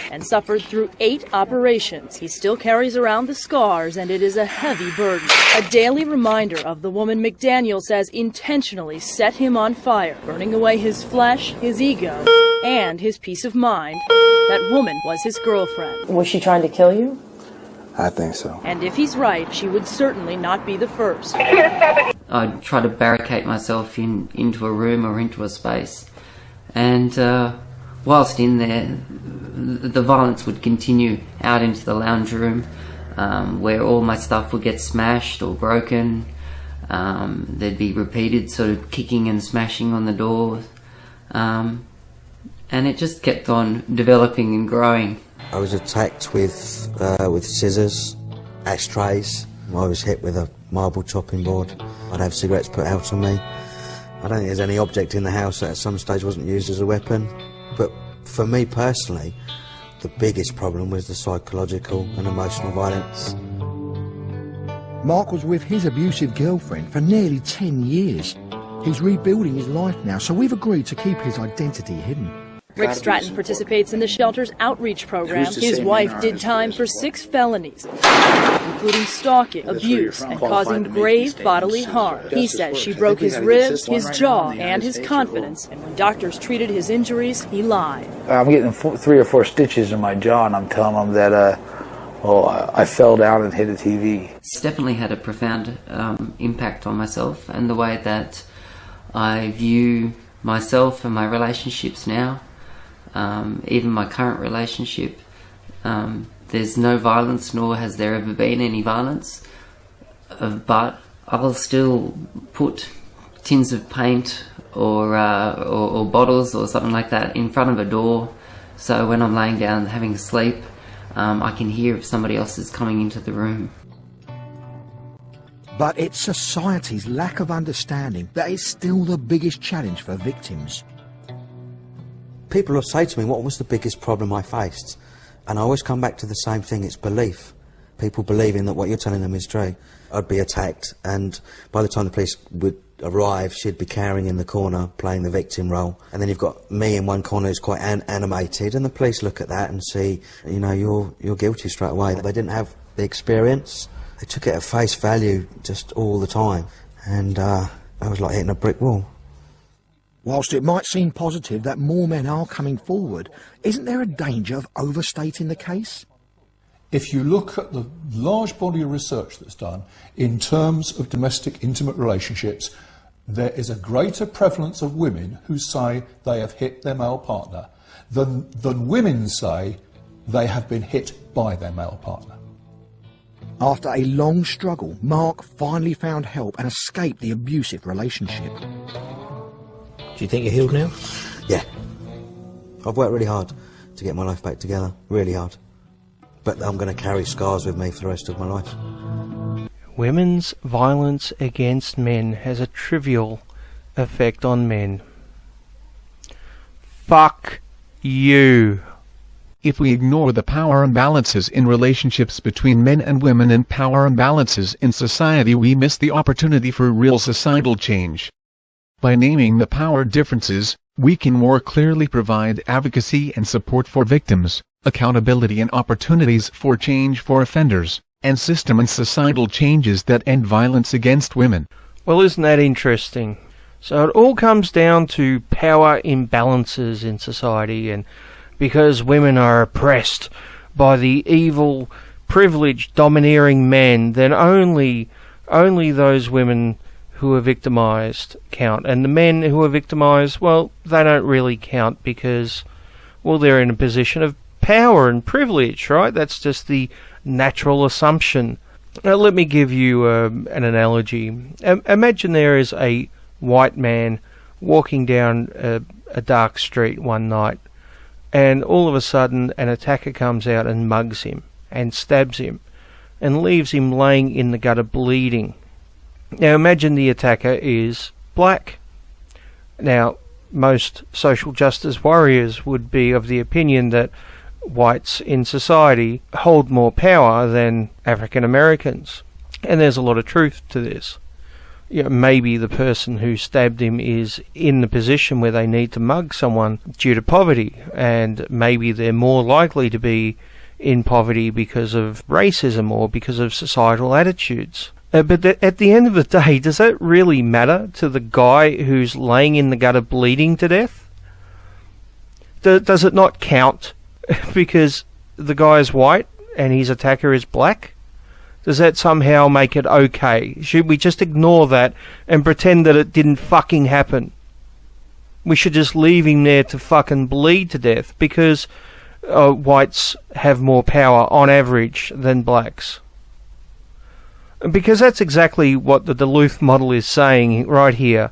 and suffered through 8 operations. He still carries around the scars, and it is a heavy burden. A daily reminder of the woman McDaniel says intentionally set him on fire, burning away his flesh, his ego, and his peace of mind. That woman was his girlfriend. Was she trying to kill you? I think so. And if he's right, she would certainly not be the first. I'd try to barricade myself into a room or into a space. And whilst in there, the violence would continue out into the lounge room, where all my stuff would get smashed or broken. There'd be repeated sort of kicking and smashing on the doors. And it just kept on developing and growing. I was attacked with scissors, ashtrays. I was hit with a marble chopping board. I'd have cigarettes put out on me. I don't think there's any object in the house that at some stage wasn't used as a weapon. But for me personally, the biggest problem was the psychological and emotional violence. Mark was with his abusive girlfriend for nearly 10 years. He's rebuilding his life now, so we've agreed to keep his identity hidden. Rick Stratton participates in the shelter's outreach program. His wife did time for 6 felonies, including stalking, abuse, and causing grave bodily harm. He says she broke his ribs, his jaw, and his confidence, and when doctors treated his injuries, he lied. I'm getting 3 or 4 stitches in my jaw, and I'm telling them that I fell down and hit a TV. It's definitely had a profound impact on myself and the way that I view myself and my relationships now. Even my current relationship, there's no violence, nor has there ever been any violence, but I'll still put tins of paint or bottles or something like that in front of a door, so when I'm laying down having a sleep, I can hear if somebody else is coming into the room. But it's society's lack of understanding that is still the biggest challenge for victims. People will say to me, what was the biggest problem I faced? And I always come back to the same thing, it's belief. People believing that what you're telling them is true. I'd be attacked, and by the time the police would arrive, she'd be cowering in the corner, playing the victim role. And then you've got me in one corner who's quite animated, and the police look at that and see, you know, you're guilty straight away. They didn't have the experience. They took it at face value just all the time. And I was like hitting a brick wall. Whilst it might seem positive that more men are coming forward, isn't there a danger of overstating the case? If you look at the large body of research that's done in terms of domestic intimate relationships, there is a greater prevalence of women who say they have hit their male partner than women say they have been hit by their male partner. After a long struggle, Mark finally found help and escaped the abusive relationship. Do you think you're healed now? Yeah. I've worked really hard to get my life back together, really hard. But I'm going to carry scars with me for the rest of my life. Women's violence against men has a trivial effect on men. Fuck you. If we ignore the power imbalances in relationships between men and women and power imbalances in society, we miss the opportunity for real societal change. By naming the power differences, we can more clearly provide advocacy and support for victims, accountability and opportunities for change for offenders, and system and societal changes that end violence against women. Well, isn't that interesting? So it all comes down to power imbalances in society, and because women are oppressed by the evil, privileged, domineering men, then only those women who are victimised count. And the men who are victimised, well, they don't really count because, well, they're in a position of power and privilege, right? That's just the natural assumption. Now, let me give you an analogy. Imagine there is a white man walking down a dark street one night, and all of a sudden an attacker comes out and mugs him and stabs him and leaves him laying in the gutter bleeding. Now imagine the attacker is black. Now most social justice warriors would be of the opinion that whites in society hold more power than African Americans, and there's a lot of truth to this. You know, maybe the person who stabbed him is in the position where they need to mug someone due to poverty, and maybe they're more likely to be in poverty because of racism or because of societal attitudes. But at the end of the day, does that really matter to the guy who's laying in the gutter bleeding to death? Does it not count because the guy is white and his attacker is black? Does that somehow make it okay? Should we just ignore that and pretend that it didn't fucking happen? We should just leave him there to fucking bleed to death because whites have more power on average than blacks. Because that's exactly what the Duluth model is saying right here.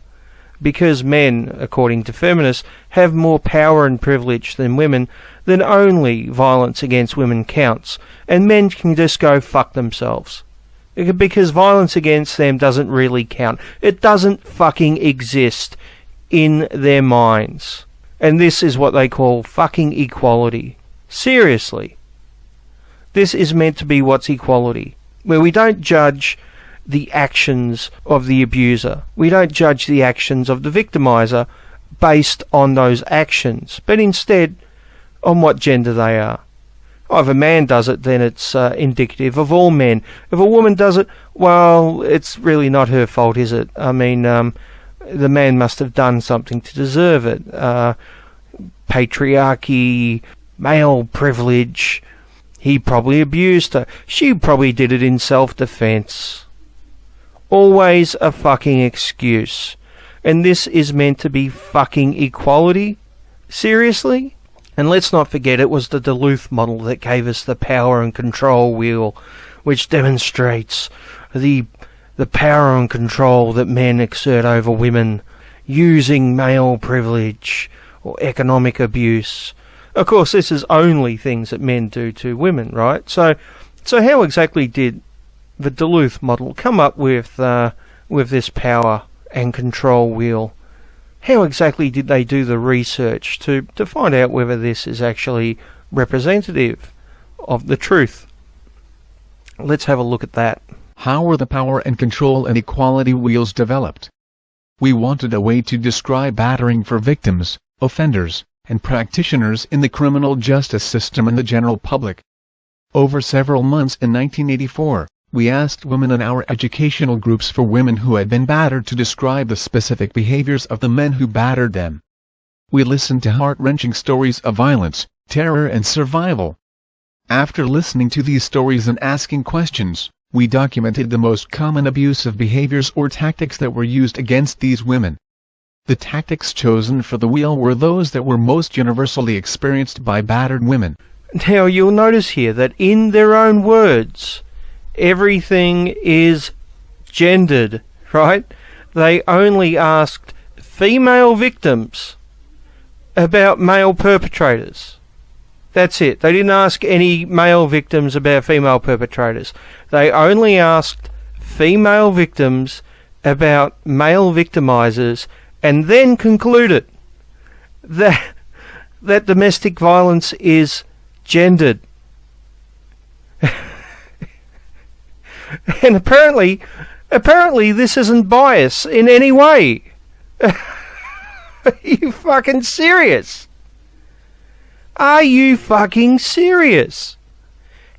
Because men, according to feminists, have more power and privilege than women, then only violence against women counts, and men can just go fuck themselves. Because violence against them doesn't really count. It doesn't fucking exist in their minds. And this is what they call fucking equality. Seriously. This is meant to be what's equality. Where we don't judge the actions of the abuser. We don't judge the actions of the victimizer, based on those actions, but instead on what gender they are. Oh, if a man does it, then it's indicative of all men. If a woman does it, well, it's really not her fault, is it? I mean, the man must have done something to deserve it. Patriarchy, male privilege, he probably abused her. She probably did it in self-defense. Always a fucking excuse. And this is meant to be fucking equality? Seriously? And let's not forget it was the Duluth model that gave us the power and control wheel, which demonstrates the power and control that men exert over women using male privilege or economic abuse. Of course, this is only things that men do to women, right? So how exactly did the Duluth model come up with this power and control wheel? How exactly did they do the research to find out whether this is actually representative of the truth? Let's have a look at that. How were the power and control and equality wheels developed? We wanted a way to describe battering for victims, offenders, and practitioners in the criminal justice system and the general public. Over several months in 1984, we asked women in our educational groups for women who had been battered to describe the specific behaviors of the men who battered them. We listened to heart-wrenching stories of violence, terror and survival. After listening to these stories and asking questions, we documented the most common abusive behaviors or tactics that were used against these women. The tactics chosen for the wheel were those that were most universally experienced by battered women. Now you'll notice here that in their own words, everything is gendered, right? They only asked female victims about male perpetrators. That's it. They didn't ask any male victims about female perpetrators. They only asked female victims about male victimizers and then concluded that domestic violence is gendered. And apparently this isn't bias in any way. Are you fucking serious? Are you fucking serious?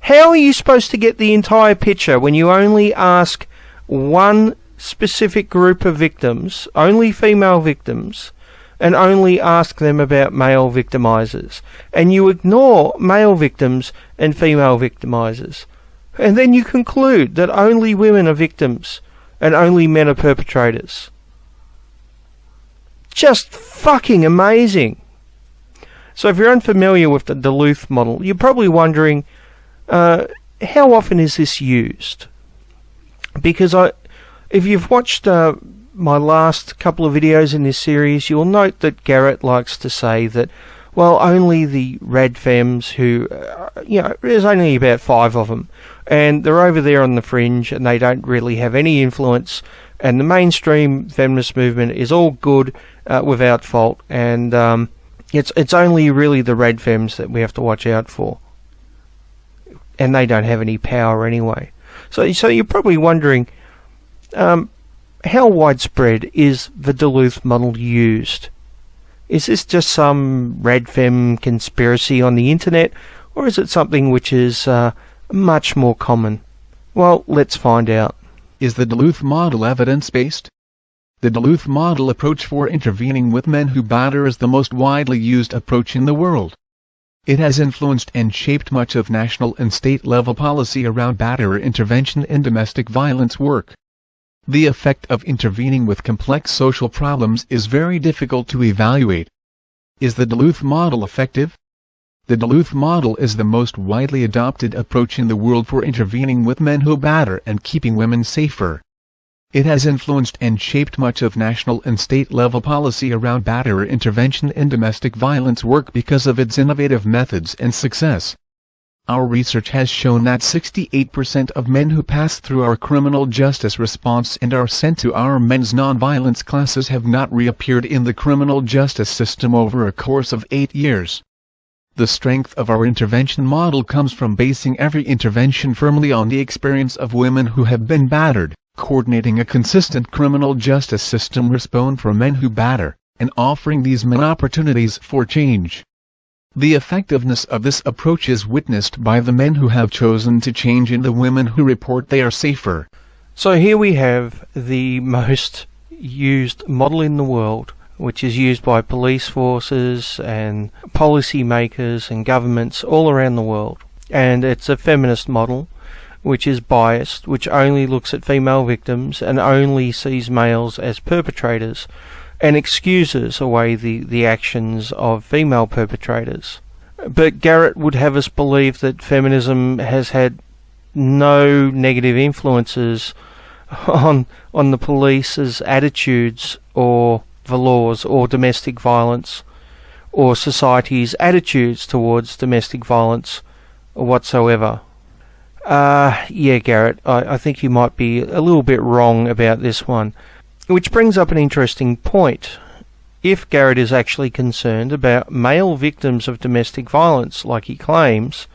How are you supposed to get the entire picture when you only ask one specific group of victims, only female victims, and only ask them about male victimizers, and you ignore male victims and female victimizers, and then you conclude that only women are victims and only men are perpetrators? Just fucking amazing. So if you're unfamiliar with the Duluth model, you're probably wondering, how often is this used? Because if you've watched my last couple of videos in this series, you'll note that Garrett likes to say that, well, only the red femmes who, there's only about 5 of them, and they're over there on the fringe, and they don't really have any influence, and the mainstream feminist movement is all good, without fault, and it's only really the red femmes that we have to watch out for, and they don't have any power anyway. So you're probably wondering, how widespread is the Duluth model used? Is this just some red femme conspiracy on the internet, or is it something which is much more common? Well, let's find out. Is the Duluth model evidence-based? The Duluth model approach for intervening with men who batter is the most widely used approach in the world. It has influenced and shaped much of national and state-level policy around batterer intervention in domestic violence work. The effect of intervening with complex social problems is very difficult to evaluate. Is the Duluth model effective? The Duluth model is the most widely adopted approach in the world for intervening with men who batter and keeping women safer. It has influenced and shaped much of national and state-level policy around batterer intervention in domestic violence work because of its innovative methods and success. Our research has shown that 68% of men who pass through our criminal justice response and are sent to our men's nonviolence classes have not reappeared in the criminal justice system over a course of 8 years. The strength of our intervention model comes from basing every intervention firmly on the experience of women who have been battered, coordinating a consistent criminal justice system response for men who batter, and offering these men opportunities for change. The effectiveness of this approach is witnessed by the men who have chosen to change and the women who report they are safer. So here we have the most used model in the world, which is used by police forces and policy makers and governments all around the world. And it's a feminist model, which is biased, which only looks at female victims and only sees males as perpetrators, and excuses away the actions of female perpetrators. But Garrett would have us believe that feminism has had no negative influences on the police's attitudes or the laws or domestic violence or society's attitudes towards domestic violence whatsoever. Yeah, Garrett, I think you might be a little bit wrong about this one. Which brings up an interesting point. If Garrett is actually concerned about male victims of domestic violence, like he claims,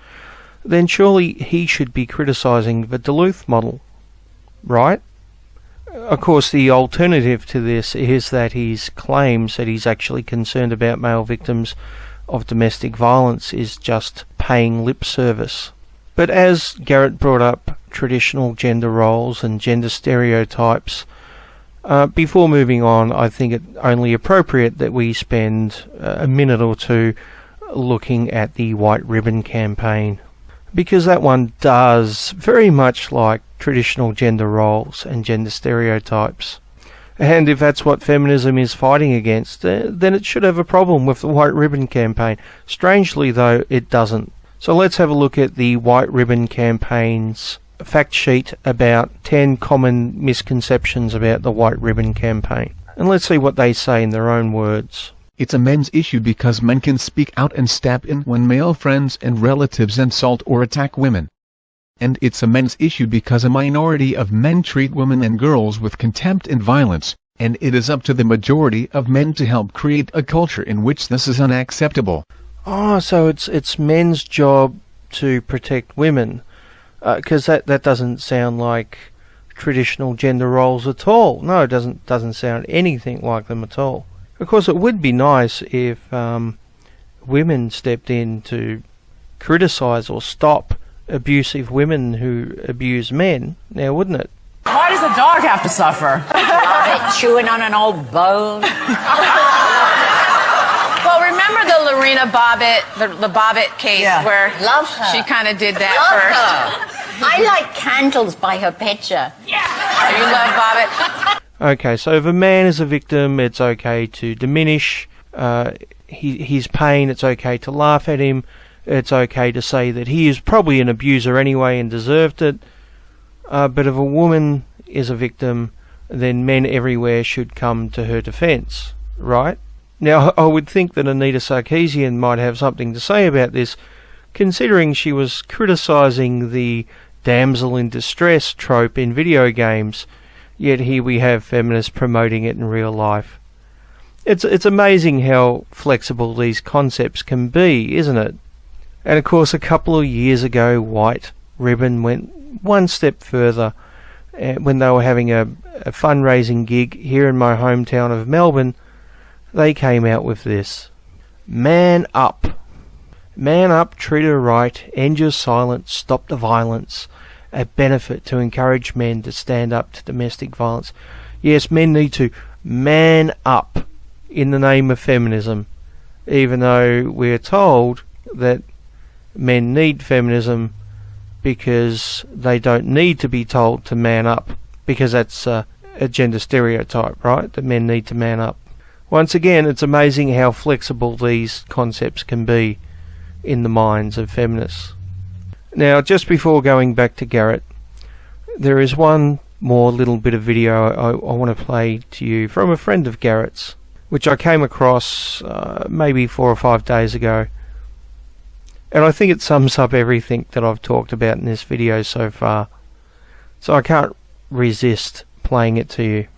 then surely he should be criticising the Duluth model, right? Of course, the alternative to this is that he claims that he's actually concerned about male victims of domestic violence is just paying lip service. But as Garrett brought up traditional gender roles and gender stereotypes, before moving on, I think it only appropriate that we spend a minute or two looking at the White Ribbon campaign, because that one does very much like traditional gender roles and gender stereotypes. And if that's what feminism is fighting against, then it should have a problem with the White Ribbon campaign. Strangely, though, it doesn't. So let's have a look at the White Ribbon campaign's fact sheet about 10 common misconceptions about the White Ribbon campaign. And let's see what they say in their own words. It's a men's issue because men can speak out and step in when male friends and relatives insult or attack women. And it's a men's issue because a minority of men treat women and girls with contempt and violence, and it is up to the majority of men to help create a culture in which this is unacceptable. Oh, so it's men's job to protect women. Because that doesn't sound like traditional gender roles at all. No, it doesn't sound anything like them at all. Of course, it would be nice if women stepped in to criticise or stop abusive women who abuse men, now wouldn't it? Why does a dog have to suffer? Chewing on an old bone. Well, remember the Lorena Bobbitt, the Bobbitt case where Love her. she kind of did that Love first. her. I like candles by her picture. Yeah. You love Bobbitt? Okay, so if a man is a victim, it's okay to diminish his pain, it's okay to laugh at him, it's okay to say that he is probably an abuser anyway and deserved it. But if a woman is a victim, then men everywhere should come to her defence, right? Now, I would think that Anita Sarkeesian might have something to say about this, considering she was criticising the damsel in distress trope in video games, yet here we have feminists promoting it in real life. It's amazing how flexible these concepts can be, isn't it? And of course, a couple of years ago, White Ribbon went one step further when they were having a fundraising gig here in my hometown of Melbourne. They came out with this: Man up. Man up, treat her right, end your silence, stop the violence. A benefit to encourage men to stand up to domestic violence. Yes, men need to man up in the name of feminism, even though we're told that men need feminism because they don't need to be told to man up, because that's a gender stereotype, right? That men need to man up. Once again, it's amazing how flexible these concepts can be in the minds of feminists. Now, just before going back to Garrett, there is one more little bit of video I want to play to you from a friend of Garrett's, which I came across maybe 4 or 5 days ago. And I think it sums up everything that I've talked about in this video so far. So I can't resist playing it to you.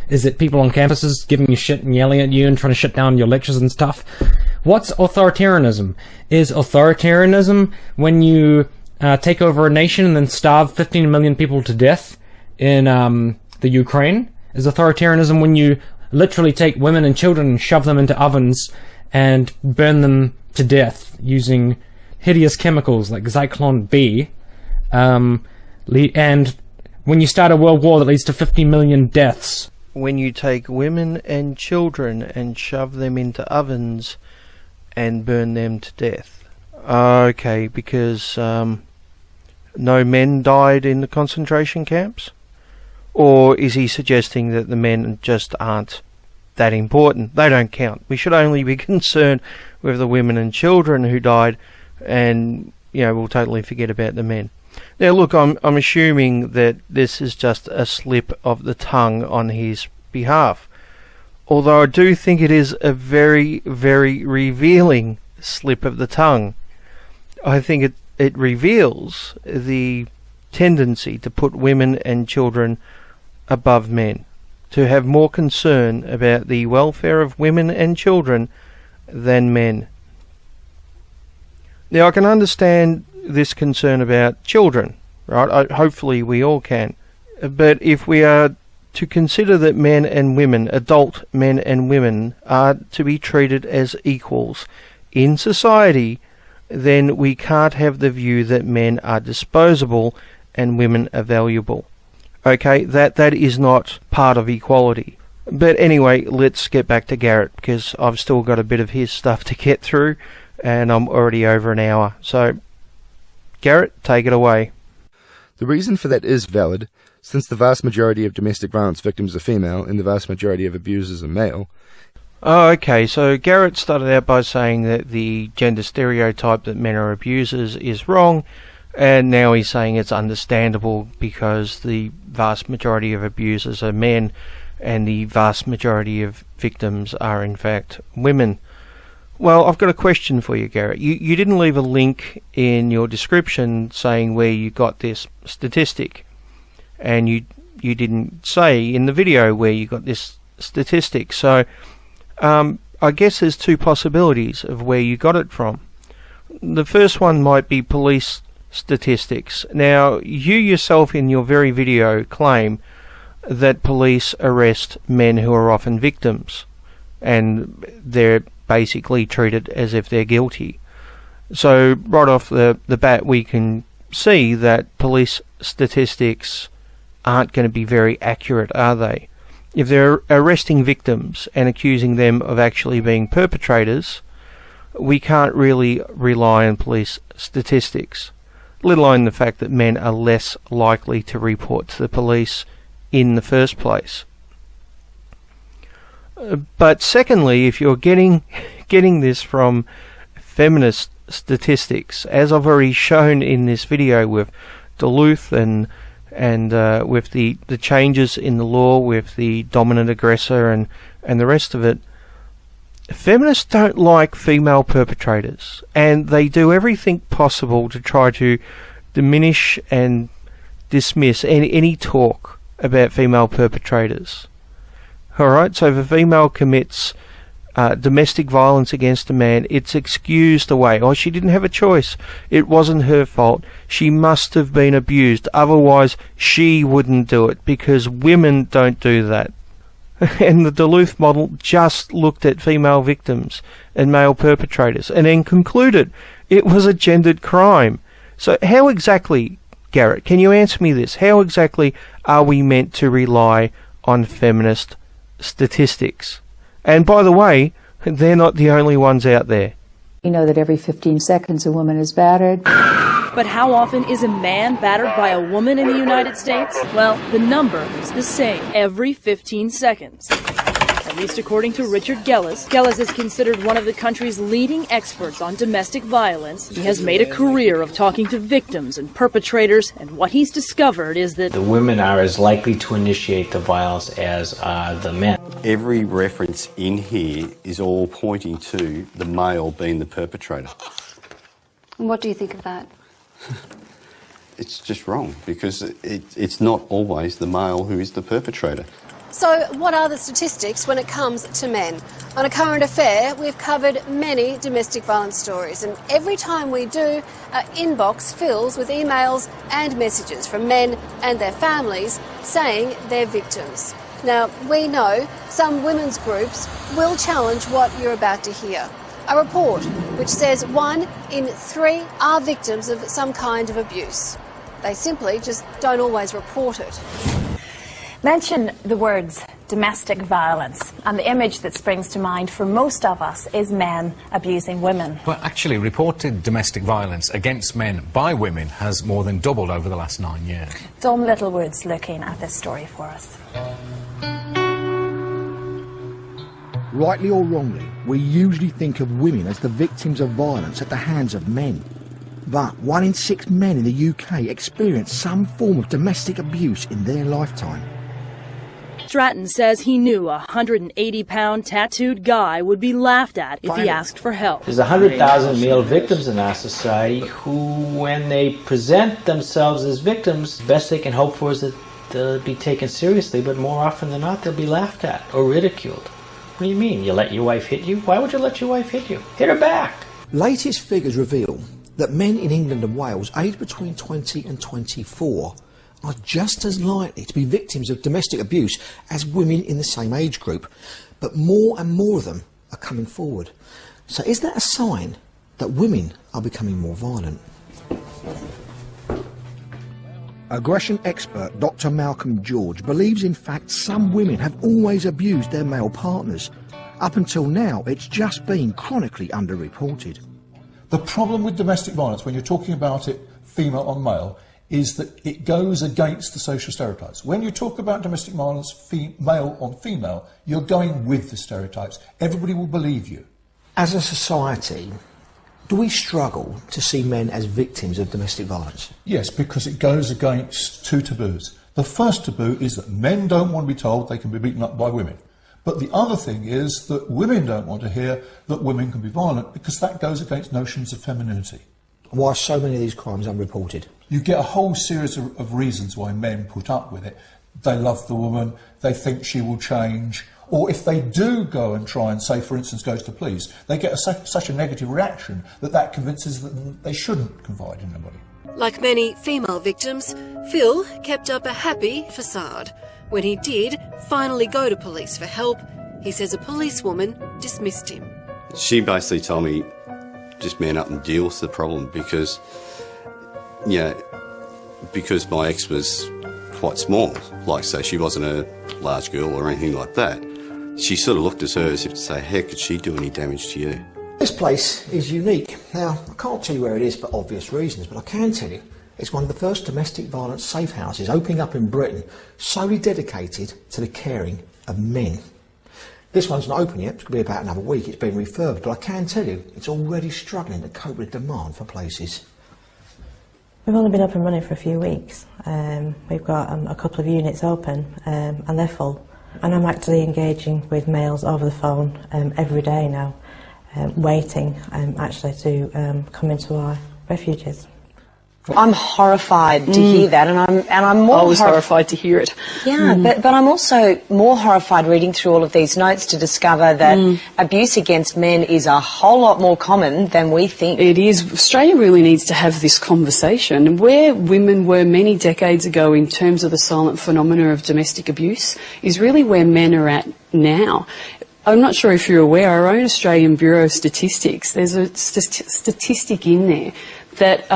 Is it people on campuses giving you shit and yelling at you and trying to shut down your lectures and stuff? What's authoritarianism? Is authoritarianism when you take over a nation and then starve 15 million people to death in the Ukraine? Is authoritarianism when you literally take women and children and shove them into ovens and burn them to death using hideous chemicals like Zyklon B. And when you start a world war that leads to 50 million deaths. When you take women and children and shove them into ovens and burn them to death. Okay, because no men died in the concentration camps? Or is he suggesting that the men just aren't that important? They don't count. We should only be concerned with the women and children who died, and we'll totally forget about the men. Now look, I'm assuming that this is just a slip of the tongue on his behalf, although I do think it is a very, very revealing slip of the tongue. I think it reveals the tendency to put women and children above men, to have more concern about the welfare of women and children than men. Now I can understand this concern about children, right? Hopefully we all can. But if we are to consider that men and women, adult men and women, are to be treated as equals in society, then we can't have the view that men are disposable and women are valuable. Okay, that is not part of equality. But anyway, let's get back to Garrett, because I've still got a bit of his stuff to get through, and I'm already over an hour. So, Garrett, take it away. The reason for that is valid, since the vast majority of domestic violence victims are female and the vast majority of abusers are male. Oh, okay, so Garrett started out by saying that the gender stereotype that men are abusers is wrong, and now he's saying it's understandable because the vast majority of abusers are men and the vast majority of victims are in fact women. Well, I've got a question for you, Garrett. You didn't leave a link in your description saying where you got this statistic, and you didn't say in the video where you got this statistic, so I guess there's two possibilities of where you got it from. The first one might be police statistics. Now, you yourself in your very video claim that police arrest men who are often victims, and they're basically treated as if they're guilty. So right off the bat we can see that police statistics aren't going to be very accurate, are they? If they're arresting victims and accusing them of actually being perpetrators, we can't really rely on police statistics, let alone the fact that men are less likely to report to the police in the first place. But secondly, if you're getting this from feminist statistics, as I've already shown in this video with Duluth and with the changes in the law with the dominant aggressor and the rest of it, feminists don't like female perpetrators, and they do everything possible to try to diminish and dismiss any talk about female perpetrators. Alright, so if a female commits domestic violence against a man, it's excused away. Oh, she didn't have a choice. It wasn't her fault. She must have been abused. Otherwise, she wouldn't do it, because women don't do that. And the Duluth model just looked at female victims and male perpetrators and then concluded it was a gendered crime. So how exactly, Garrett, can you answer me this? How exactly are we meant to rely on feminist statistics? And by the way, they're not the only ones out there. You know that every 15 seconds a woman is battered. But how often is a man battered by a woman in the United States? Well, the number is the same every 15 seconds. At least according to Richard Gellis. Gellis is considered one of the country's leading experts on domestic violence. He has made a career of talking to victims and perpetrators, and what he's discovered is that the women are as likely to initiate the violence as are the men. Every reference in here is all pointing to the male being the perpetrator. And what do you think of that? It's just wrong, because it's not always the male who is the perpetrator. So what are the statistics when it comes to men? On A Current Affair, we've covered many domestic violence stories, and every time we do, our inbox fills with emails and messages from men and their families saying they're victims. Now, we know some women's groups will challenge what you're about to hear. A report which says 1 in 3 are victims of some kind of abuse. They simply just don't always report it. Mention the words domestic violence, and the image that springs to mind for most of us is men abusing women. But actually, reported domestic violence against men by women has more than doubled over the last 9 years. Dom Littlewood's looking at this story for us. Rightly or wrongly, we usually think of women as the victims of violence at the hands of men. But 1 in 6 men in the UK experience some form of domestic abuse in their lifetime. Stratton says he knew a 180-pound tattooed guy would be laughed at if he asked for help. There's 100,000 male victims in our society who, when they present themselves as victims, the best they can hope for is that they'll be taken seriously, but more often than not they'll be laughed at or ridiculed. What do you mean? You let your wife hit you? Why would you let your wife hit you? Hit her back! Latest figures reveal that men in England and Wales aged between 20 and 24 are just as likely to be victims of domestic abuse as women in the same age group. But more and more of them are coming forward. So is that a sign that women are becoming more violent? Aggression expert Dr. Malcolm George believes in fact some women have always abused their male partners. Up until now, it's just been chronically underreported. The problem with domestic violence, when you're talking about it female on male, is that it goes against the social stereotypes. When you talk about domestic violence male on female, you're going with the stereotypes. Everybody will believe you. As a society, do we struggle to see men as victims of domestic violence? Yes, because it goes against 2 taboos. The first taboo is that men don't want to be told they can be beaten up by women. But the other thing is that women don't want to hear that women can be violent, because that goes against notions of femininity. Why are so many of these crimes unreported? You get a whole series of reasons why men put up with it. They love the woman, they think she will change, or if they do go and try and, say, for instance, go to the police, they get such a negative reaction that convinces them they shouldn't confide in anybody. Like many female victims, Phil kept up a happy facade. When he did finally go to police for help, he says a policewoman dismissed him. She basically told me, just man up and deal with the problem, because, because my ex was quite small, like, say, she wasn't a large girl or anything like that. She sort of looked at her as if to say, how could she do any damage to you? This place is unique. Now, I can't tell you where it is for obvious reasons, but I can tell you it's one of the first domestic violence safe houses opening up in Britain, solely dedicated to the caring of men. This one's not open yet, it's going to be about another week, it's been refurbed, but I can tell you it's already struggling to cope with demand for places. We've only been up and running for a few weeks. We've got a couple of units open and they're full. And I'm actually engaging with males over the phone every day now, waiting actually to come into our refuges. I'm horrified to hear that, and I'm more. I was horrified to hear it. Yeah, but I'm also more horrified reading through all of these notes to discover that abuse against men is a whole lot more common than we think. It is. Australia really needs to have this conversation. Where women were many decades ago in terms of the silent phenomena of domestic abuse is really where men are at now. I'm not sure if you're aware, our own Australian Bureau of Statistics, there's a statistic in there that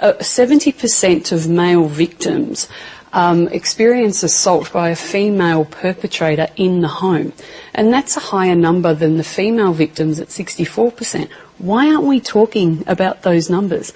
70% of male victims experience assault by a female perpetrator in the home. And that's a higher number than the female victims at 64%. Why aren't we talking about those numbers?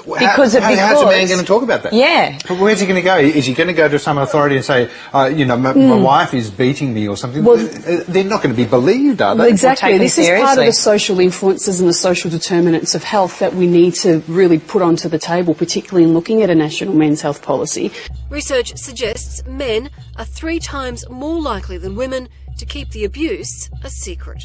Well, how's a man going to talk about that? Yeah. But where's he going to go? Is he going to go to some authority and say, my wife is beating me or something? Well, they're not going to be believed, are they? Well, exactly. This is part of the social influences and the social determinants of health that we need to really put onto the table, particularly in looking at a national men's health policy. Research suggests men are 3 times more likely than women to keep the abuse a secret.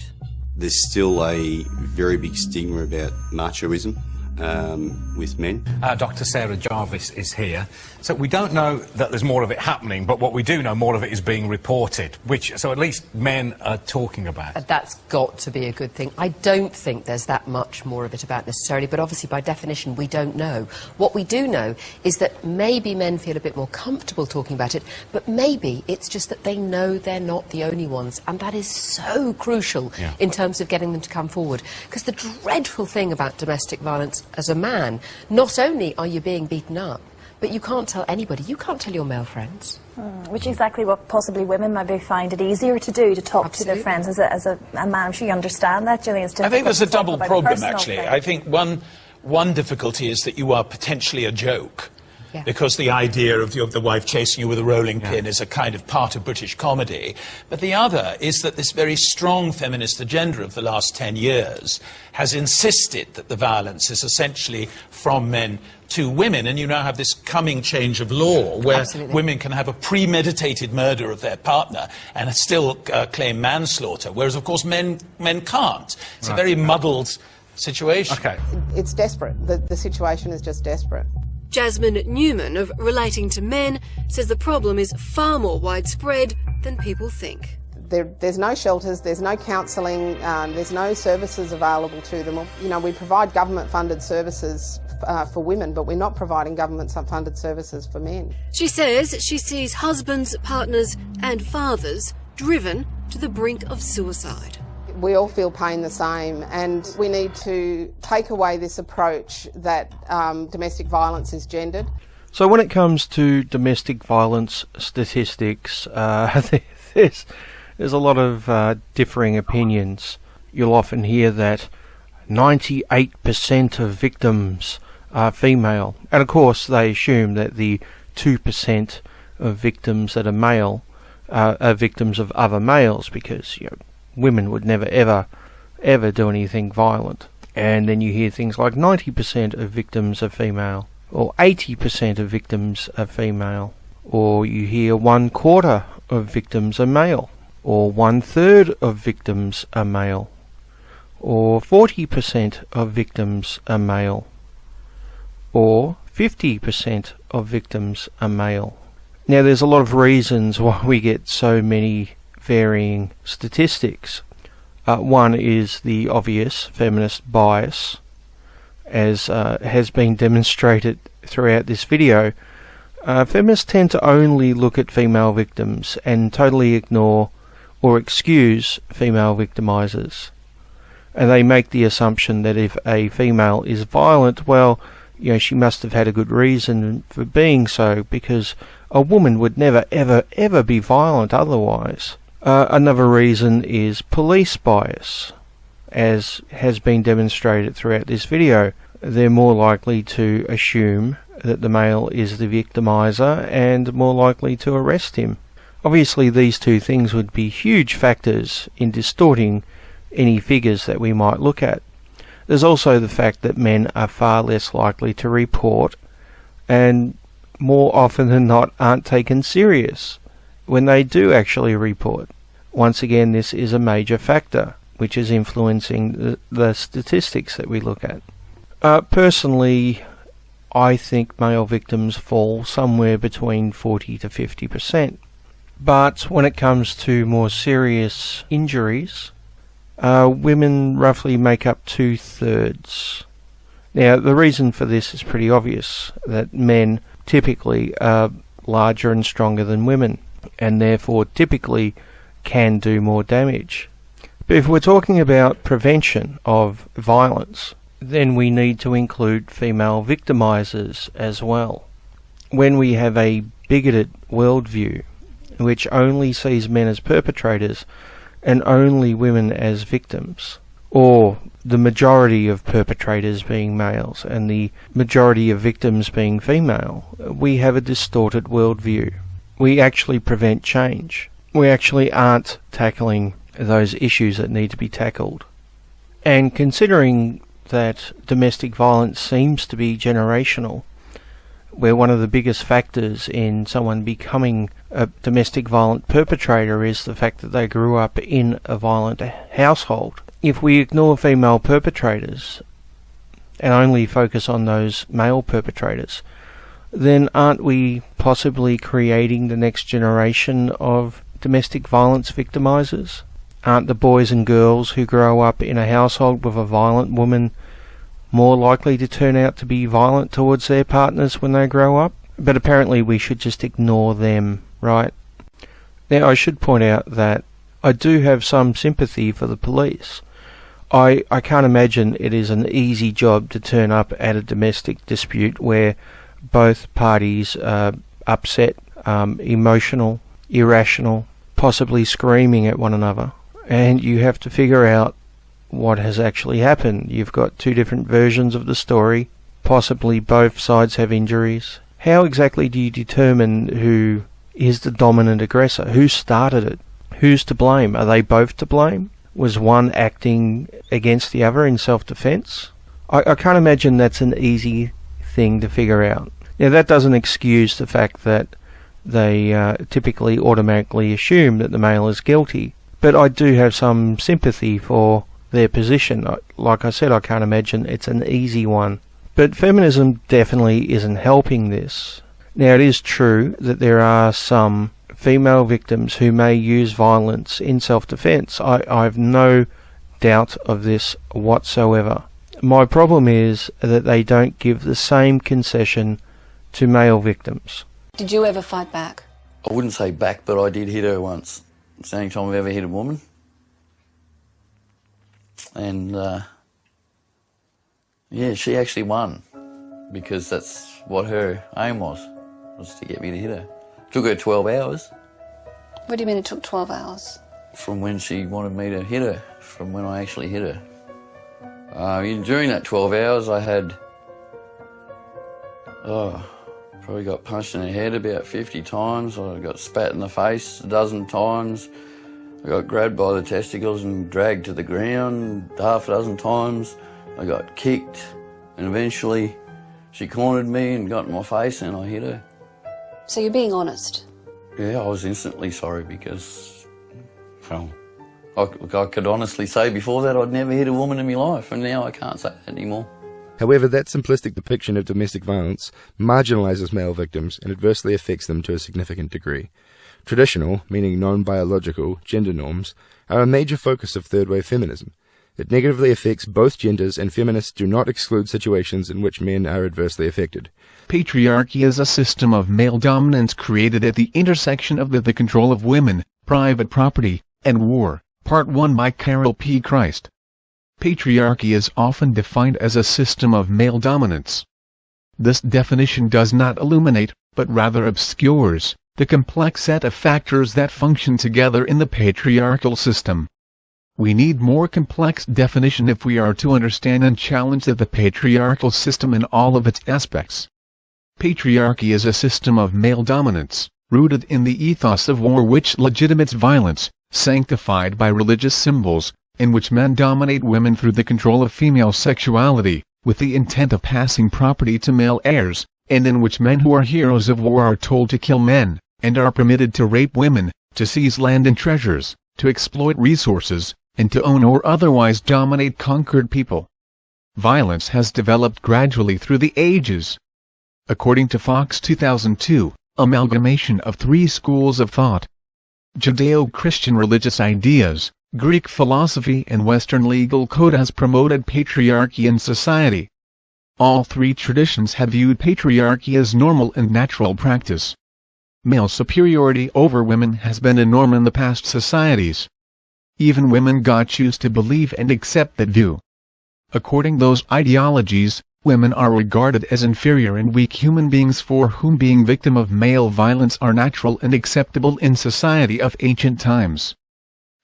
There's still a very big stigma about machoism. with men. Dr. Sarah Jarvis is here. So we don't know that there's more of it happening, but what we do know, more of it is being reported, so at least men are talking about it. That's got to be a good thing. I don't think there's that much more of it about necessarily, but obviously by definition we don't know. What we do know is that maybe men feel a bit more comfortable talking about it, but maybe it's just that they know they're not the only ones, and that is so crucial in terms of getting them to come forward. Because the dreadful thing about domestic violence as a man, not only are you being beaten up, but you can't tell anybody. You can't tell your male friends. Which is exactly what possibly women maybe find it easier to do, to talk to their friends. As a man, I'm sure you understand that, Gillian. I think there's a double problem, actually. I think one difficulty is that you are potentially a joke. Yeah. Because the idea of the wife chasing you with a rolling pin is a kind of part of British comedy. But the other is that this very strong feminist agenda of the last 10 years has insisted that the violence is essentially from men to women, and you now have this coming change of law where women can have a premeditated murder of their partner and still claim manslaughter, whereas of course men can't. It's a very muddled situation. Okay. It's desperate. The situation is just desperate. Jasmine Newman of Relating to Men says the problem is far more widespread than people think. There's no shelters, there's no counselling, there's no services available to them. You know, we provide government-funded services for women, but we're not providing government-funded services for men. She says she sees husbands, partners and fathers driven to the brink of suicide. We all feel pain the same, and we need to take away this approach that domestic violence is gendered. So when it comes to domestic violence statistics, there's a lot of differing opinions. You'll often hear that 98% of victims are female, and of course they assume that the 2% of victims that are male are victims of other males, because women would never ever do anything violent. And then you hear things like 90% of victims are female, or 80% of victims are female, or you hear 1/4 of victims are male, or 1/3 of victims are male, or 40% of victims are male, or 50% of victims are male. Now there's a lot of reasons why we get so many varying statistics. One is the obvious feminist bias, as has been demonstrated throughout this video. Feminists tend to only look at female victims and totally ignore or excuse female victimizers. And they make the assumption that if a female is violent, well, she must have had a good reason for being so, because a woman would never ever be violent otherwise. Another reason is police bias, as has been demonstrated throughout this video. They're more likely to assume that the male is the victimizer and more likely to arrest him. Obviously these two things would be huge factors in distorting any figures that we might look at. There's also the fact that men are far less likely to report, and more often than not aren't taken serious when they do actually report. Once again, this is a major factor which is influencing the statistics that we look at. Personally, I think male victims fall somewhere between 40 to 50%. But when it comes to more serious injuries, women roughly make up 2/3. Now, the reason for this is pretty obvious, that men typically are larger and stronger than women, and therefore typically can do more damage. But if we're talking about prevention of violence, then we need to include female victimizers as well. When we have a bigoted worldview which only sees men as perpetrators and only women as victims, or the majority of perpetrators being males and the majority of victims being female, we have a distorted worldview. We actually prevent change. We actually aren't tackling those issues that need to be tackled. And considering that domestic violence seems to be generational, where one of the biggest factors in someone becoming a domestic violent perpetrator is the fact that they grew up in a violent household. If we ignore female perpetrators and only focus on those male perpetrators, then aren't we possibly creating the next generation of domestic violence victimizers? Aren't the boys and girls who grow up in a household with a violent woman more likely to turn out to be violent towards their partners when they grow up? But apparently we should just ignore them, right? Now, I should point out that I do have some sympathy for the police. I can't imagine it is an easy job to turn up at a domestic dispute where both parties are upset, emotional, irrational, possibly screaming at one another, and you have to figure out what has actually happened. You've got two different versions of the story, possibly both sides have injuries. How exactly do you determine who is the dominant aggressor? Who started it? Who's to blame? Are they both to blame? Was one acting against the other in self-defense? I can't imagine that's an easy thing to figure out. Now, that doesn't excuse the fact that they typically automatically assume that the male is guilty, but I do have some sympathy for their position. Like I said, I can't imagine it's an easy one. But feminism definitely isn't helping this. Now, it is true that there are some female victims who may use violence in self-defense. I have no doubt of this whatsoever. My problem is that they don't give the same concession to male victims. Did you ever fight back? I wouldn't say back, but I did hit her once. It's the only time I've ever hit a woman. And, yeah, she actually won, because that's what her aim was to get me to hit her. It took her 12 hours. What do you mean it took 12 hours? From when she wanted me to hit her, from when I actually hit her. During that 12 hours I had, probably got punched in the head about 50 times. I got spat in the face a dozen times. I got grabbed by the testicles and dragged to the ground half a dozen times. I got kicked, and eventually she cornered me and got in my face and I hit her. So you're being honest? Yeah, I was instantly sorry because, well, I could honestly say before that I'd never hit a woman in my life, and now I can't say that anymore. However, that simplistic depiction of domestic violence marginalizes male victims and adversely affects them to a significant degree. Traditional, meaning non-biological, gender norms are a major focus of third-wave feminism. It negatively affects both genders, and feminists do not exclude situations in which men are adversely affected. Patriarchy is a system of male dominance created at the intersection of the control of women, private property, and war. Part 1 by Carol P. Christ. Patriarchy is often defined as a system of male dominance. This definition does not illuminate, but rather obscures, the complex set of factors that function together in the patriarchal system. We need more complex definition if we are to understand and challenge the patriarchal system in all of its aspects. Patriarchy is a system of male dominance, rooted in the ethos of war which legitimates violence, sanctified by religious symbols, in which men dominate women through the control of female sexuality, with the intent of passing property to male heirs, and in which men who are heroes of war are told to kill men, and are permitted to rape women, to seize land and treasures, to exploit resources, and to own or otherwise dominate conquered people. Violence has developed gradually through the ages. According to Fox 2002, amalgamation of three schools of thought: Judeo-Christian religious ideas, Greek philosophy and Western legal code has promoted patriarchy in society. All three traditions have viewed patriarchy as normal and natural practice. Male superiority over women has been a norm in the past societies. Even women got used to believe and accept that view. According to those ideologies, women are regarded as inferior and weak human beings for whom being victim of male violence are natural and acceptable in society of ancient times.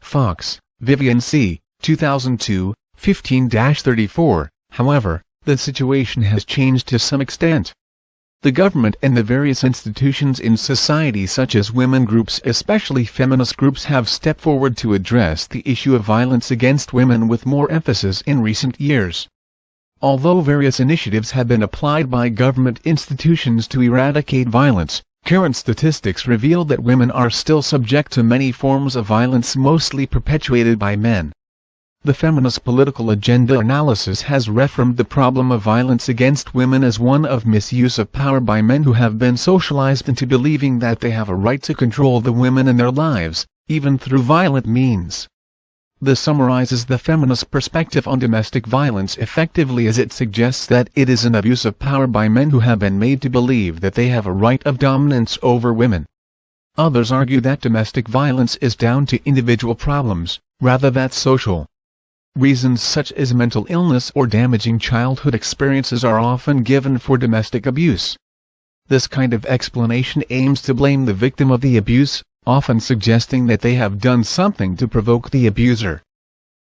Fox, Vivian C., 2002, 15-34. However, the situation has changed to some extent. The government and the various institutions in society such as women groups, especially feminist groups, have stepped forward to address the issue of violence against women with more emphasis in recent years. Although various initiatives have been applied by government institutions to eradicate violence, current statistics reveal that women are still subject to many forms of violence, mostly perpetuated by men. The feminist political agenda analysis has reframed the problem of violence against women as one of misuse of power by men who have been socialized into believing that they have a right to control the women in their lives, even through violent means. This summarizes the feminist perspective on domestic violence effectively, as it suggests that it is an abuse of power by men who have been made to believe that they have a right of dominance over women. Others argue that domestic violence is down to individual problems, rather than social. Reasons such as mental illness or damaging childhood experiences are often given for domestic abuse. This kind of explanation aims to blame the victim of the abuse, often suggesting that they have done something to provoke the abuser.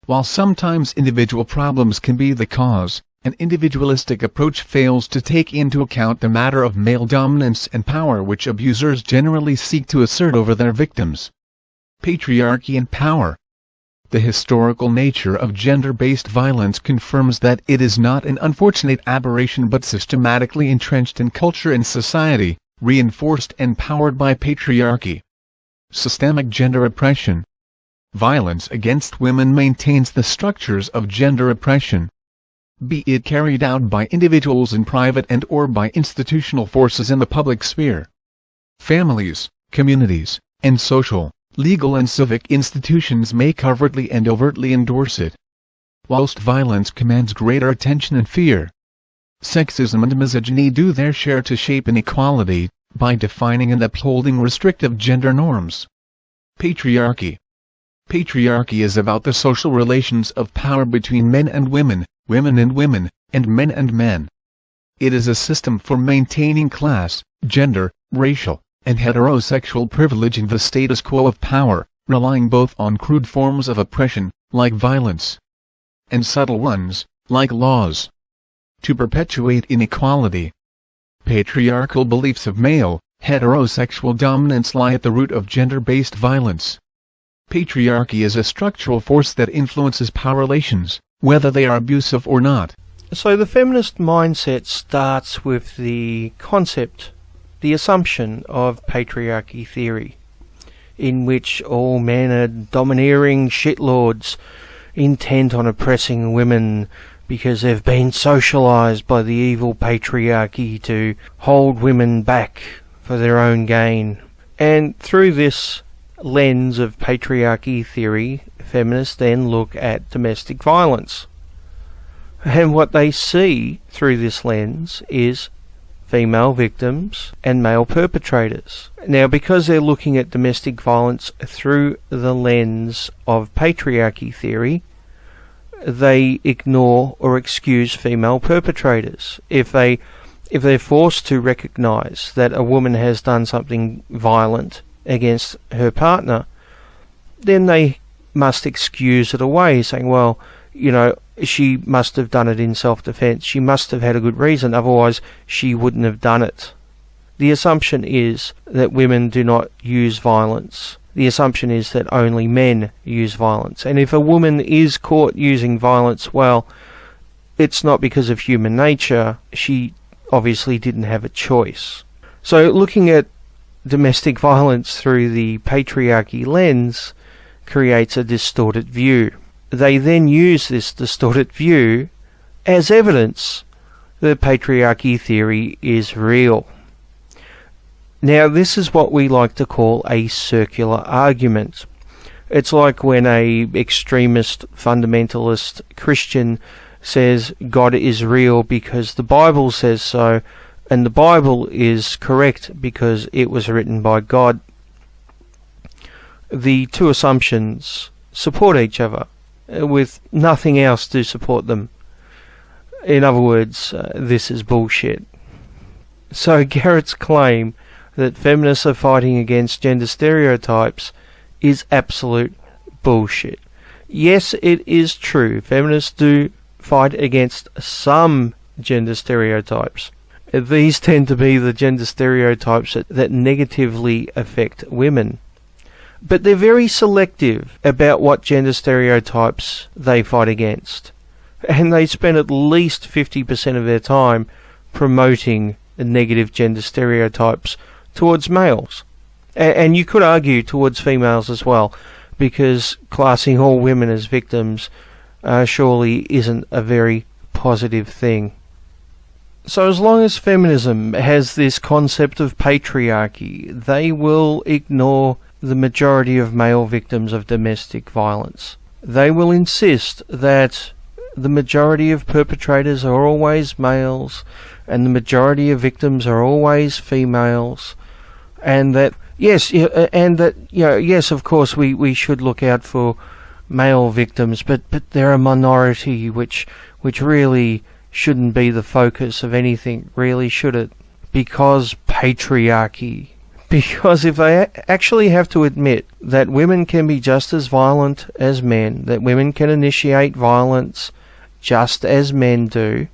While sometimes individual problems can be the cause, an individualistic approach fails to take into account the matter of male dominance and power which abusers generally seek to assert over their victims. Patriarchy and power. The historical nature of gender-based violence confirms that it is not an unfortunate aberration but systematically entrenched in culture and society, reinforced and powered by patriarchy. Systemic gender oppression. Violence against women maintains the structures of gender oppression, be it carried out by individuals in private and/or by institutional forces in the public sphere. Families, communities, and social, legal and civic institutions may covertly and overtly endorse it. Whilst violence commands greater attention and fear, sexism and misogyny do their share to shape inequality, by defining and upholding restrictive gender norms. Patriarchy. Patriarchy is about the social relations of power between men and women, women and men and men. It is a system for maintaining class, gender, racial, and heterosexual privilege in the status quo of power, relying both on crude forms of oppression, like violence, and subtle ones, like laws, to perpetuate inequality. Patriarchal beliefs of male, heterosexual dominance lie at the root of gender-based violence. Patriarchy is a structural force that influences power relations, whether they are abusive or not. So the feminist mindset starts with the concept, the assumption of patriarchy theory, in which all men are domineering shitlords intent on oppressing women because they've been socialized by the evil patriarchy to hold women back for their own gain. And through this lens of patriarchy theory, feminists then look at domestic violence. And what they see through this lens is female victims and male perpetrators. Now, because they're looking at domestic violence through the lens of patriarchy theory, they ignore or excuse female perpetrators. If they're forced to recognise that a woman has done something violent against her partner, then they must excuse it away, saying, well, you know, she must have done it in self-defence. She must have had a good reason, otherwise she wouldn't have done it. The assumption is that women do not use violence. The assumption is that only men use violence. And if a woman is caught using violence, well, it's not because of human nature. She obviously didn't have a choice. So looking at domestic violence through the patriarchy lens creates a distorted view. They then use this distorted view as evidence that patriarchy theory is real. Now, this is what we like to call a circular argument. It's like when a extremist fundamentalist Christian says God is real because the Bible says so, and the Bible is correct because it was written by God. The two assumptions support each other, with nothing else to support them. In other words, this is bullshit. So Garrett's claim that feminists are fighting against gender stereotypes is absolute bullshit. Yes, it is true. Feminists do fight against some gender stereotypes. These tend to be the gender stereotypes that negatively affect women. But they're very selective about what gender stereotypes they fight against. And they spend at least 50% of their time promoting negative gender stereotypes towards males. And you could argue towards females as well, because classing all women as victims surely isn't a very positive thing. So as long as feminism has this concept of patriarchy, they will ignore the majority of male victims of domestic violence. They will insist that the majority of perpetrators are always males, and the majority of victims are always females, and that yes, of course we should look out for male victims, but they're a minority which really shouldn't be the focus of anything, really, should it? Because patriarchy. Because if they actually have to admit that women can be just as violent as men, that women can initiate violence just as men do,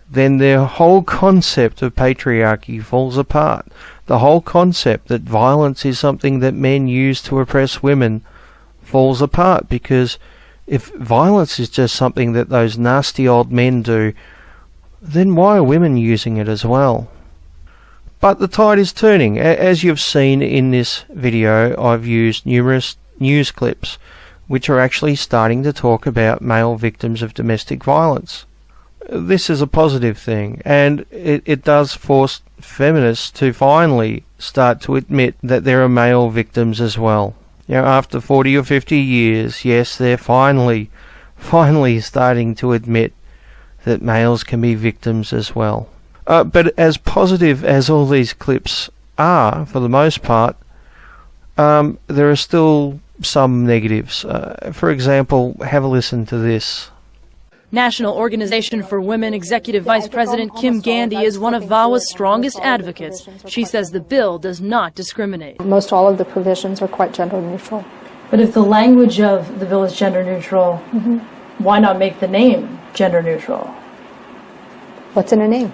then their whole concept of patriarchy falls apart. The whole concept that violence is something that men use to oppress women falls apart, because if violence is just something that those nasty old men do, then why are women using it as well? But the tide is turning. As you've seen in this video, I've used numerous news clips which are actually starting to talk about male victims of domestic violence. This is a positive thing, and it does force feminists to finally start to admit that there are male victims as well. You know, after 40 or 50 years, yes, they're finally starting to admit that males can be victims as well. But as positive as all these clips are, for the most part, there are still some negatives. For example, have a listen to this. National Organization for Women Executive Vice President Kim Gandhi is one of VAWA's strongest advocates. She says the bill does not discriminate. Most all of the provisions are quite gender neutral. But if the language of the bill is gender neutral, why not make the name gender neutral? What's in a name?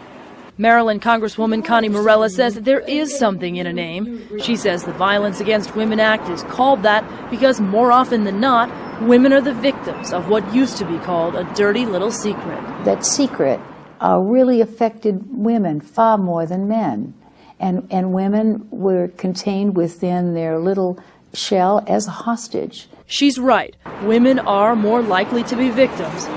Maryland Congresswoman Connie Morella says that there is something in a name. She says the Violence Against Women Act is called that because more often than not, women are the victims of what used to be called a dirty little secret. That secret really affected women far more than men. And women were contained within their little shell as a hostage. She's right. Women are more likely to be victims.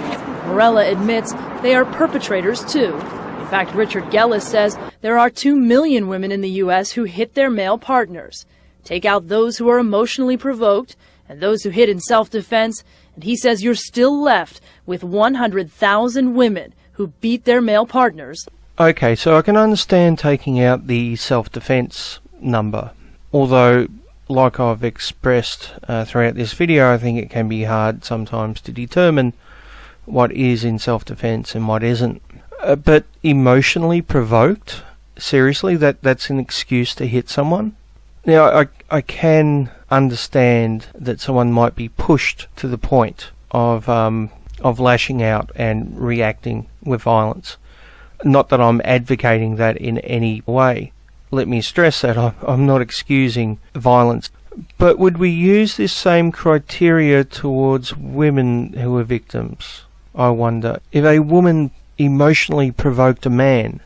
Morella admits they are perpetrators too. In fact, Richard Gellis says there are 2 million women in the U.S. who hit their male partners. Take out those who are emotionally provoked and those who hit in self-defense, and he says you're still left with 100,000 women who beat their male partners. Okay, so I can understand taking out the self-defense number, although, like I've expressed throughout this video, I think it can be hard sometimes to determine what is in self-defense and what isn't. But emotionally provoked? Seriously? That's an excuse to hit someone? Now, I can understand that someone might be pushed to the point of lashing out and reacting with violence. Not that I'm advocating that in any way. Let me stress that I'm not excusing violence. But would we use this same criteria towards women who are victims? I wonder. If a woman emotionally provoked a man,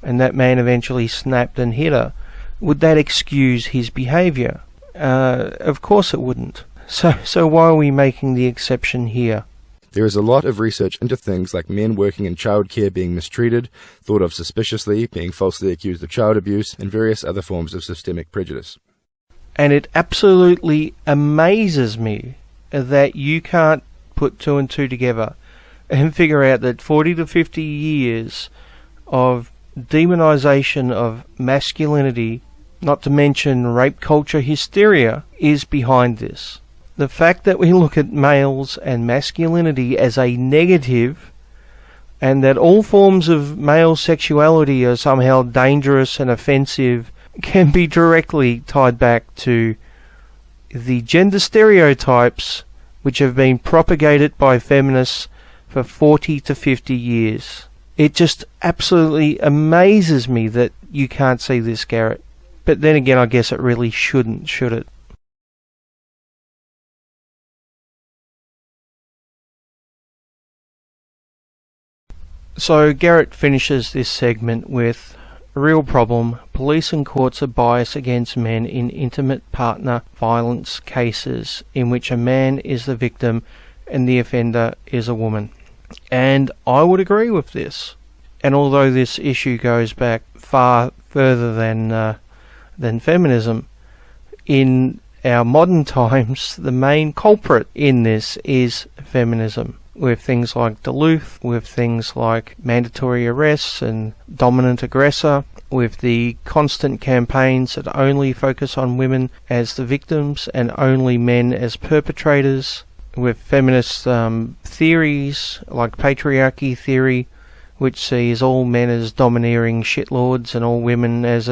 and that man eventually snapped and hit her, would that excuse his behaviour? Of course it wouldn't. So why are we making the exception here? There is a lot of research into things like men working in childcare being mistreated, thought of suspiciously, being falsely accused of child abuse, and various other forms of systemic prejudice. And it absolutely amazes me that you can't put 2 and 2 together and figure out that 40 to 50 years of demonization of masculinity, not to mention rape culture hysteria, is behind this. The fact that we look at males and masculinity as a negative, and that all forms of male sexuality are somehow dangerous and offensive, can be directly tied back to the gender stereotypes which have been propagated by feminists for 40 to 50 years. It just absolutely amazes me that you can't see this, Garrett. But then again, I guess it really shouldn't, should it? So Garrett finishes this segment with a real problem. Police and courts are biased against men in intimate partner violence cases in which a man is the victim and the offender is a woman. And I would agree with this. And although this issue goes back far further than feminism, in our modern times, the main culprit in this is feminism, with things like Duluth, with things like mandatory arrests and dominant aggressor, with the constant campaigns that only focus on women as the victims and only men as perpetrators, with feminist theories like patriarchy theory, which sees all men as domineering shitlords and all women as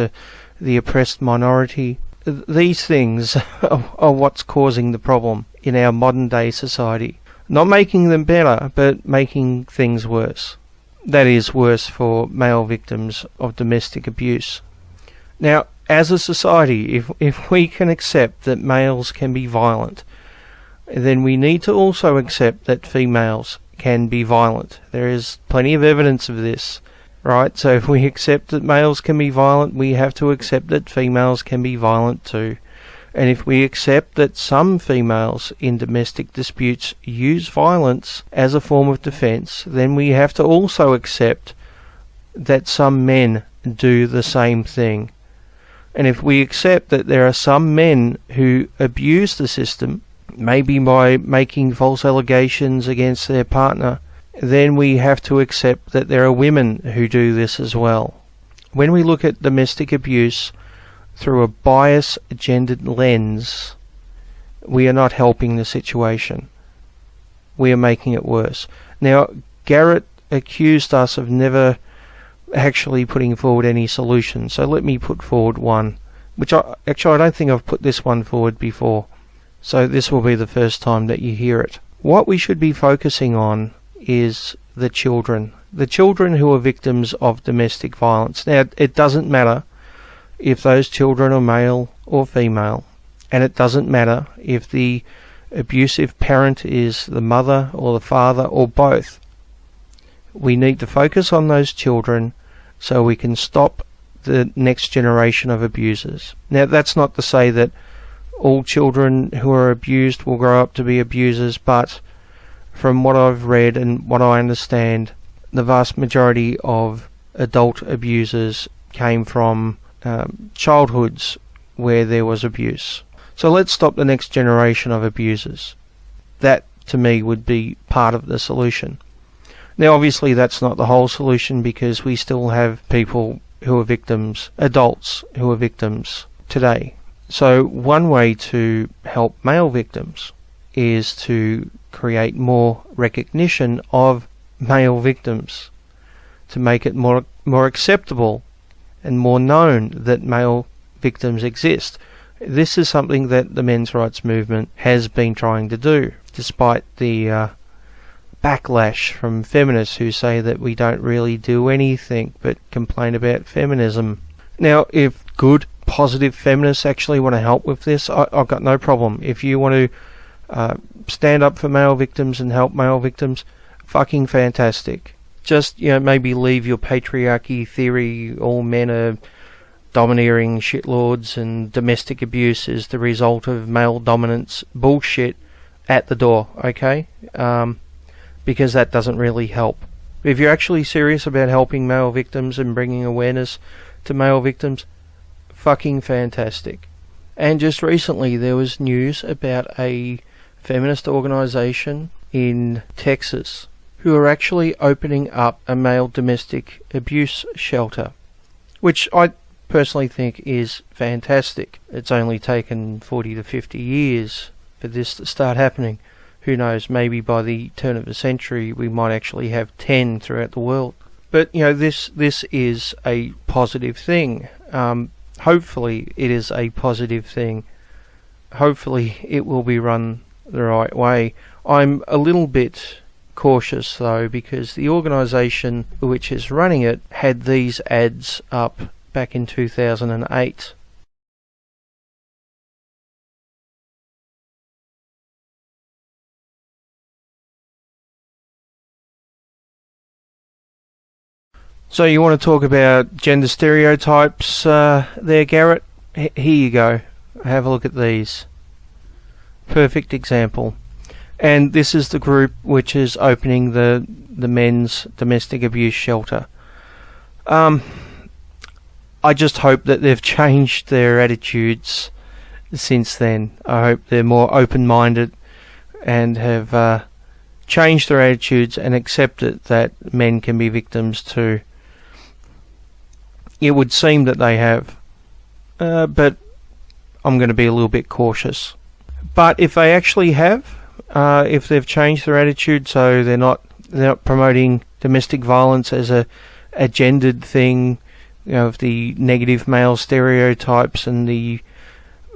the oppressed minority. These things are what's causing the problem in our modern day society. Not making them better, but making things worse. That is, worse for male victims of domestic abuse. Now, as a society, if we can accept that males can be violent, then we need to also accept that females can be violent. There is plenty of evidence of this, right? So if we accept that males can be violent, we have to accept that females can be violent too. And if we accept that some females in domestic disputes use violence as a form of defence, then we have to also accept that some men do the same thing. And if we accept that there are some men who abuse the system, maybe by making false allegations against their partner, then we have to accept that there are women who do this as well. When we look at domestic abuse through a bias gendered lens, we are not helping the situation. We are making it worse. Now, Garrett accused us of never actually putting forward any solution, so let me put forward one, which I don't think I've put this one forward before, so this will be the first time that you hear it. What we should be focusing on is the children who are victims of domestic violence. Now, it doesn't matter if those children are male or female, and it doesn't matter if the abusive parent is the mother or the father or both. We need to focus on those children so we can stop the next generation of abusers. Now, that's not to say that all children who are abused will grow up to be abusers, but from what I've read and what I understand, the vast majority of adult abusers came from childhoods where there was abuse. So let's stop the next generation of abusers. That, to me, would be part of the solution. Now, obviously, that's not the whole solution, because we still have people who are victims, adults who are victims today. So one way to help male victims is to create more recognition of male victims, to make it more acceptable and more known that male victims exist. This is something that the men's rights movement has been trying to do, despite the backlash from feminists who say that we don't really do anything but complain about feminism. Now, if good, positive feminists actually want to help with this, I've got no problem. If you want to stand up for male victims and help male victims, fucking fantastic. Just, maybe leave your patriarchy theory, all men are domineering shitlords and domestic abuse is the result of male dominance bullshit at the door, okay? Because that doesn't really help. If you're actually serious about helping male victims and bringing awareness to male victims, fucking fantastic. And just recently there was news about a feminist organisation in Texas who are actually opening up a male domestic abuse shelter, which I personally think is fantastic. It's only taken 40 to 50 years for this to start happening. Who knows, maybe by the turn of the century we might actually have 10 throughout the world. But, this is a positive thing. Hopefully it is a positive thing. Hopefully it will be run the right way. I'm a little bit cautious though, because the organisation which is running it had these ads up back in 2008. So you want to talk about gender stereotypes there, Garrett? Here you go. Have a look at these. Perfect example. And this is the group which is opening the men's domestic abuse shelter. I just hope that they've changed their attitudes since then. I hope they're more open-minded and have changed their attitudes and accepted that men can be victims too. It would seem that they have, but I'm going to be a little bit cautious. But if they actually have, if they've changed their attitude, so they're not promoting domestic violence as a gendered thing, you know, of the negative male stereotypes and the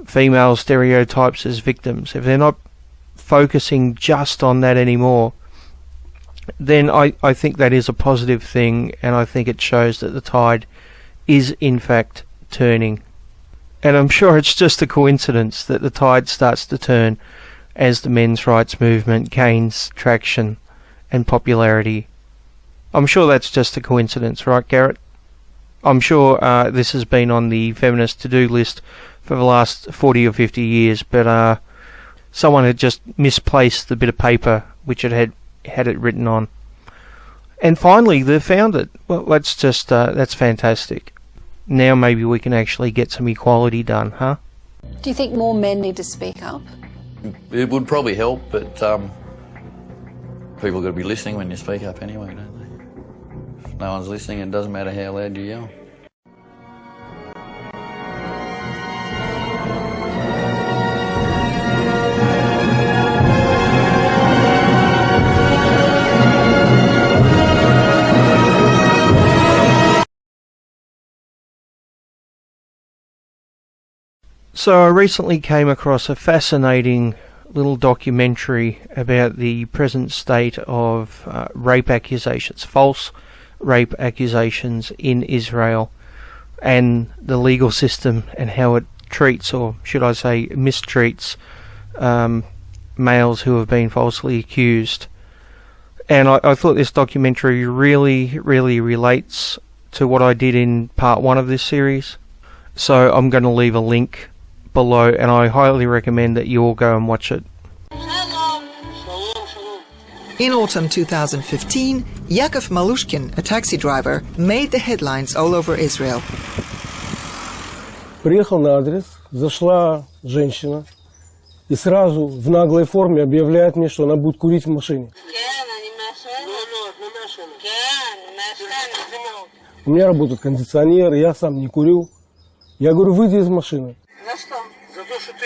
female stereotypes as victims, if they're not focusing just on that anymore, then I think that is a positive thing, and I think it shows that the tide is in fact turning. And I'm sure it's just a coincidence that the tide starts to turn as the men's rights movement gains traction and popularity. I'm sure that's just a coincidence, right, Garrett? I'm sure this has been on the feminist to-do list for the last 40 or 50 years, but someone had just misplaced the bit of paper which it had it written on. And finally, they found it. Well, that's fantastic. Now maybe we can actually get some equality done, huh? Do you think more men need to speak up? It would probably help, but people got to be listening when you speak up anyway, don't they? If no one's listening, it doesn't matter how loud you yell. So I recently came across a fascinating little documentary about the present state of rape accusations, false rape accusations in Israel, and the legal system and how it treats, or should I say mistreats, males who have been falsely accused. And I thought this documentary really relates to what I did in part 1 of this series. So I'm going to leave a link below, and I highly recommend that you all go and watch it. In autumn 2015, Yakov Malushkin, a taxi driver, made the headlines all over Israel. Приехал на адрес, зашла женщина и сразу в наглой форме объявляет мне, что она будет курить в машине. У меня работает кондиционер, я сам не курю. Я говорю, выйди из машины. За что? За то, что ты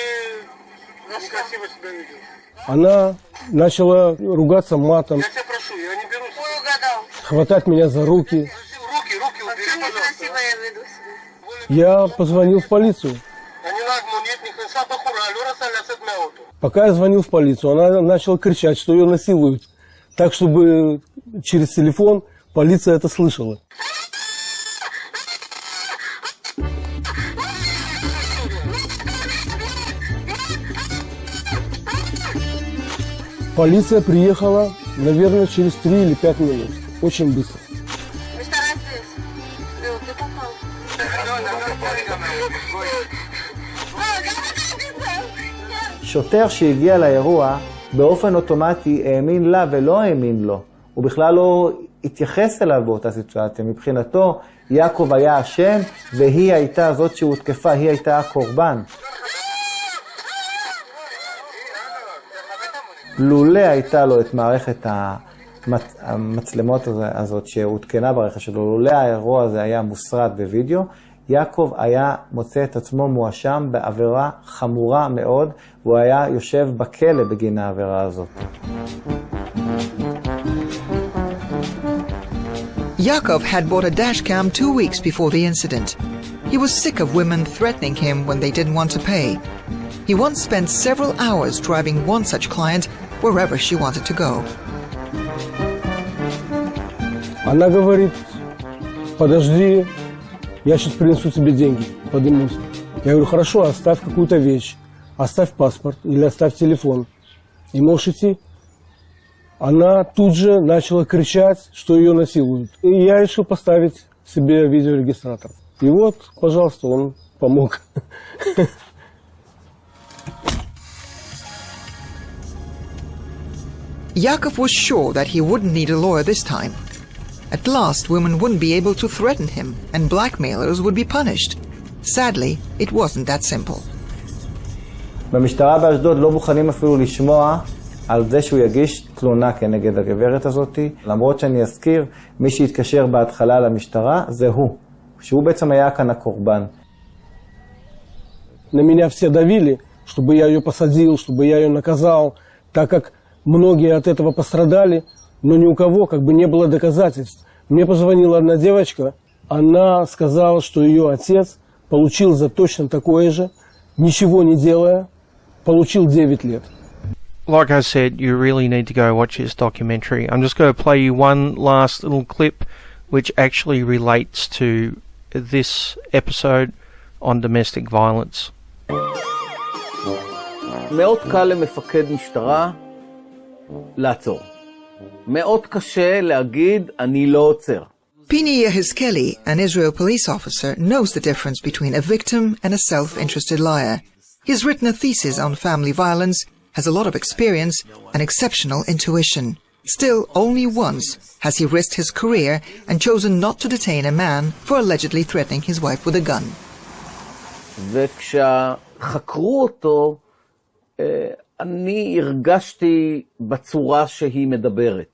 некрасиво себя ведешь. Она начала ругаться матом. Я тебя прошу, я не берусь. Ой, угадал. Хватать меня за руки. Руки убери, некрасиво я веду себя. Я позвонил в полицию. Пока я звонил в полицию, она начала кричать, что ее насилуют. Так, чтобы через телефон полиция это слышала. Полиция приехала, наверное, через 3 или 5 минут. Очень быстро. שוטר שהגיע לאירוע באופן אוטומטי האמין לה ולא האמין לו. הוא בכלל לא התייחס אליו באותה סיטואציה. מבחינתו יעקב היה אשם והיא הייתה זאת שהותקפה, היא הייתה הקורבן. לולא הייתה לו את מערכת המצלמות הזאת שהותקנה ברכב שלו, לולא האירוע הזה היה מוסרט בווידאו, יעקב היה מוצא את עצמו מואשם בעבירה חמורה מאוד, והוא היה יושב בכלא בגין העבירה הזאת. Yaakov had bought a dash cam 2 weeks before the incident. He was sick of women threatening him when they didn't want to pay. He once spent several hours driving one such client wherever she wanted to go. Она говорит, подожди, я сейчас принесу тебе деньги, поднимусь. Я говорю, хорошо, оставь какую-то вещь, оставь паспорт или оставь телефон, и можешь идти. Она тут же начала кричать, что ее насилуют. И я решил поставить себе видеорегистратор. И вот, пожалуйста, он помог. Yaakov was sure that he wouldn't need a lawyer this time. At last, women wouldn't be able to threaten him, and blackmailers would be punished. Sadly, it wasn't that simple. במשטרה באשדוד לא מוכנים אפילו לשמוע על זה שהוא יגיש תלונה כנגד הגברת הזאת, למרות שאני אזכיר, מי שהתקשר בהתחלה למשטרה זה הוא, שהוא בעצם היה כאן הקורבן. На меня все давили, чтобы я ее посадил, чтобы я ее наказал, так как многие от этого пострадали, но ни у кого как бы не было доказательств. Мне позвонила одна девочка, она сказала, что ее отец получил за точно такое же, ничего не делая, получил 9 лет. Like I said, you really need to go watch this documentary. I'm just going to play you one last little clip which actually relates to this episode on domestic violence. מאוד קל למפקד משטרה לעצור. מאוד קשה להגיד אני לא עוצר. Pini Yehezkeli, an Israel police officer, knows the difference between a victim and a self-interested liar. He's written a thesis on family violence, has a lot of experience and exceptional intuition. Still, only once has he risked his career and chosen not to detain a man for allegedly threatening his wife with a gun. וכשחקרו אותו, אני הרגשתי בצורה שהיא מדברת.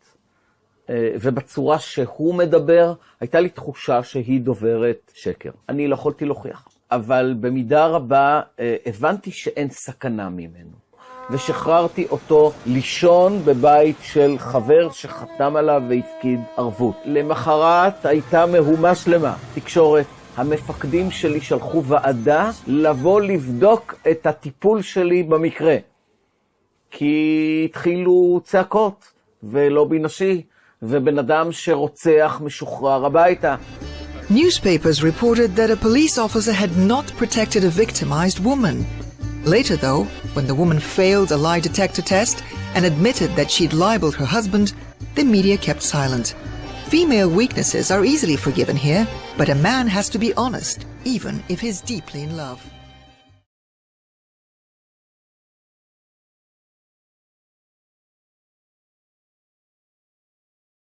ובצורה שהוא מדבר, הייתה לי תחושה שהיא דוברת שקר. אני לא יכולתי להוכיח. אבל במידה רבה הבנתי שאין סכנה ממנו. ושחררתי אותו לישון בבית של חבר שחתם עליו והפקיד ערבות. למחרת הייתה מהומה שלמה, תקשורת. המפקדים שלי שלחו ועדה לבוא לבדוק את הטיפול שלי במקרה. כי התחילו צעקות ולובי נשי, ובן אדם שרוצח משוחרר הביתה. Newspapers reported that a police officer had not protected a victimized woman. Later, though, when the woman failed a lie detector test and admitted that she'd libeled her husband, the media kept silent. Female weaknesses are easily forgiven here, but a man has to be honest, even if he's deeply in love.